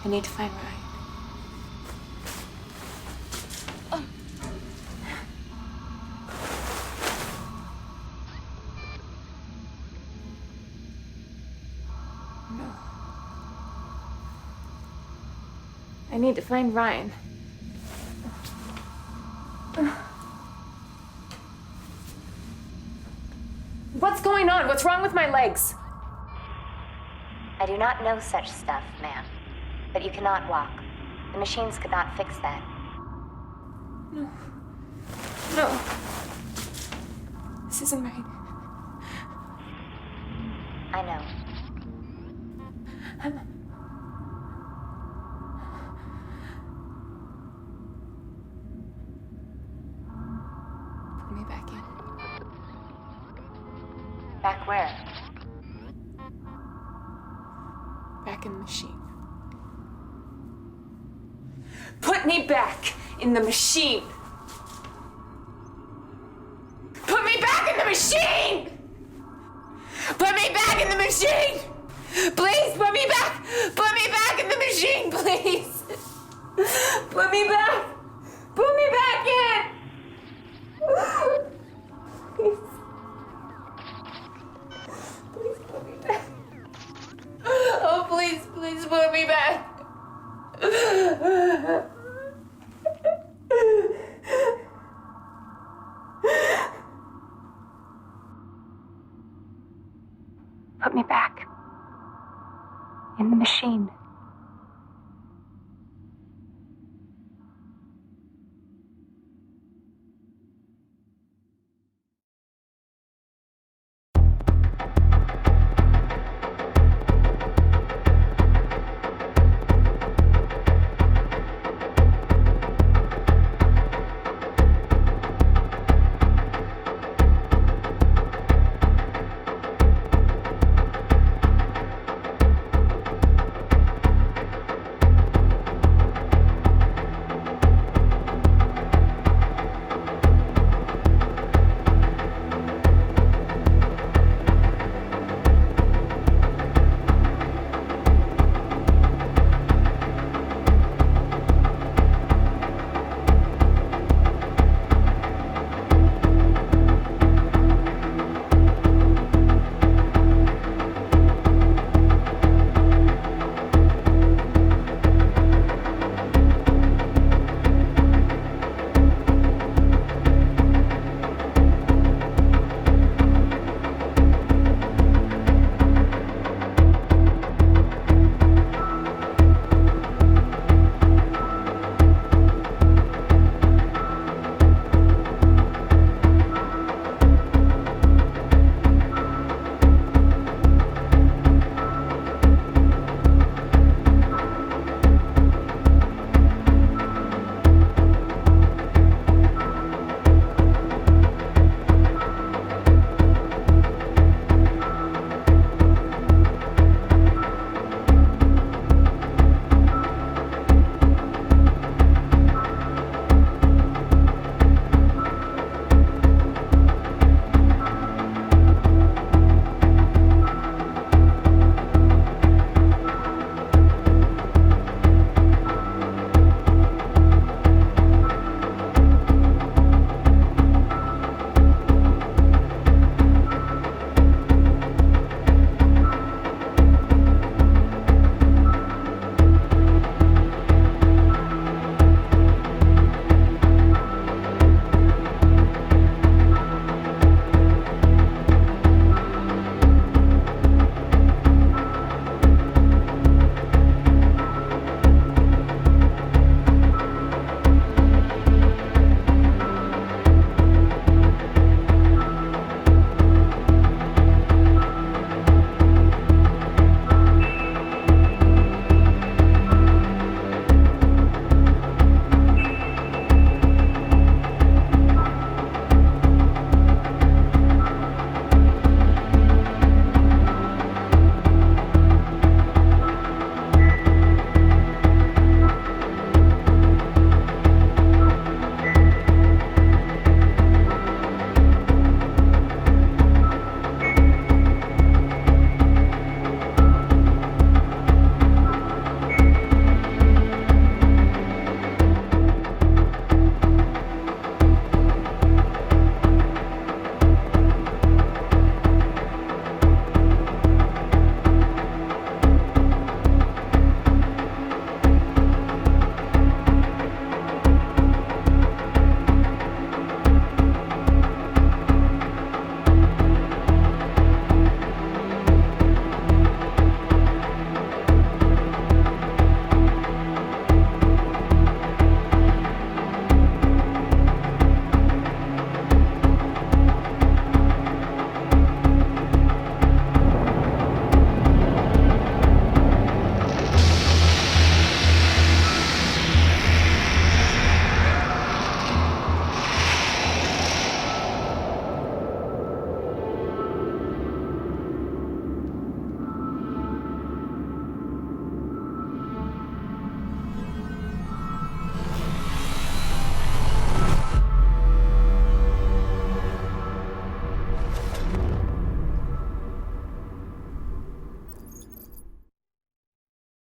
I need to find Ryan. No. I need to find Ryan. What's going on? What's wrong with my legs? I do not know such stuff, ma'am. But you cannot walk. The machines could not fix that. No. No. This isn't right. I know. Put me back in. Back where? Back in the machine. Put me back in the machine! Put me back in the machine! Put me back in the machine! Please, put me back! Put me back in the machine, please! Put me back! Put me back in! Please. Please put me back. Oh, please, please put me back. Put me back in the machine.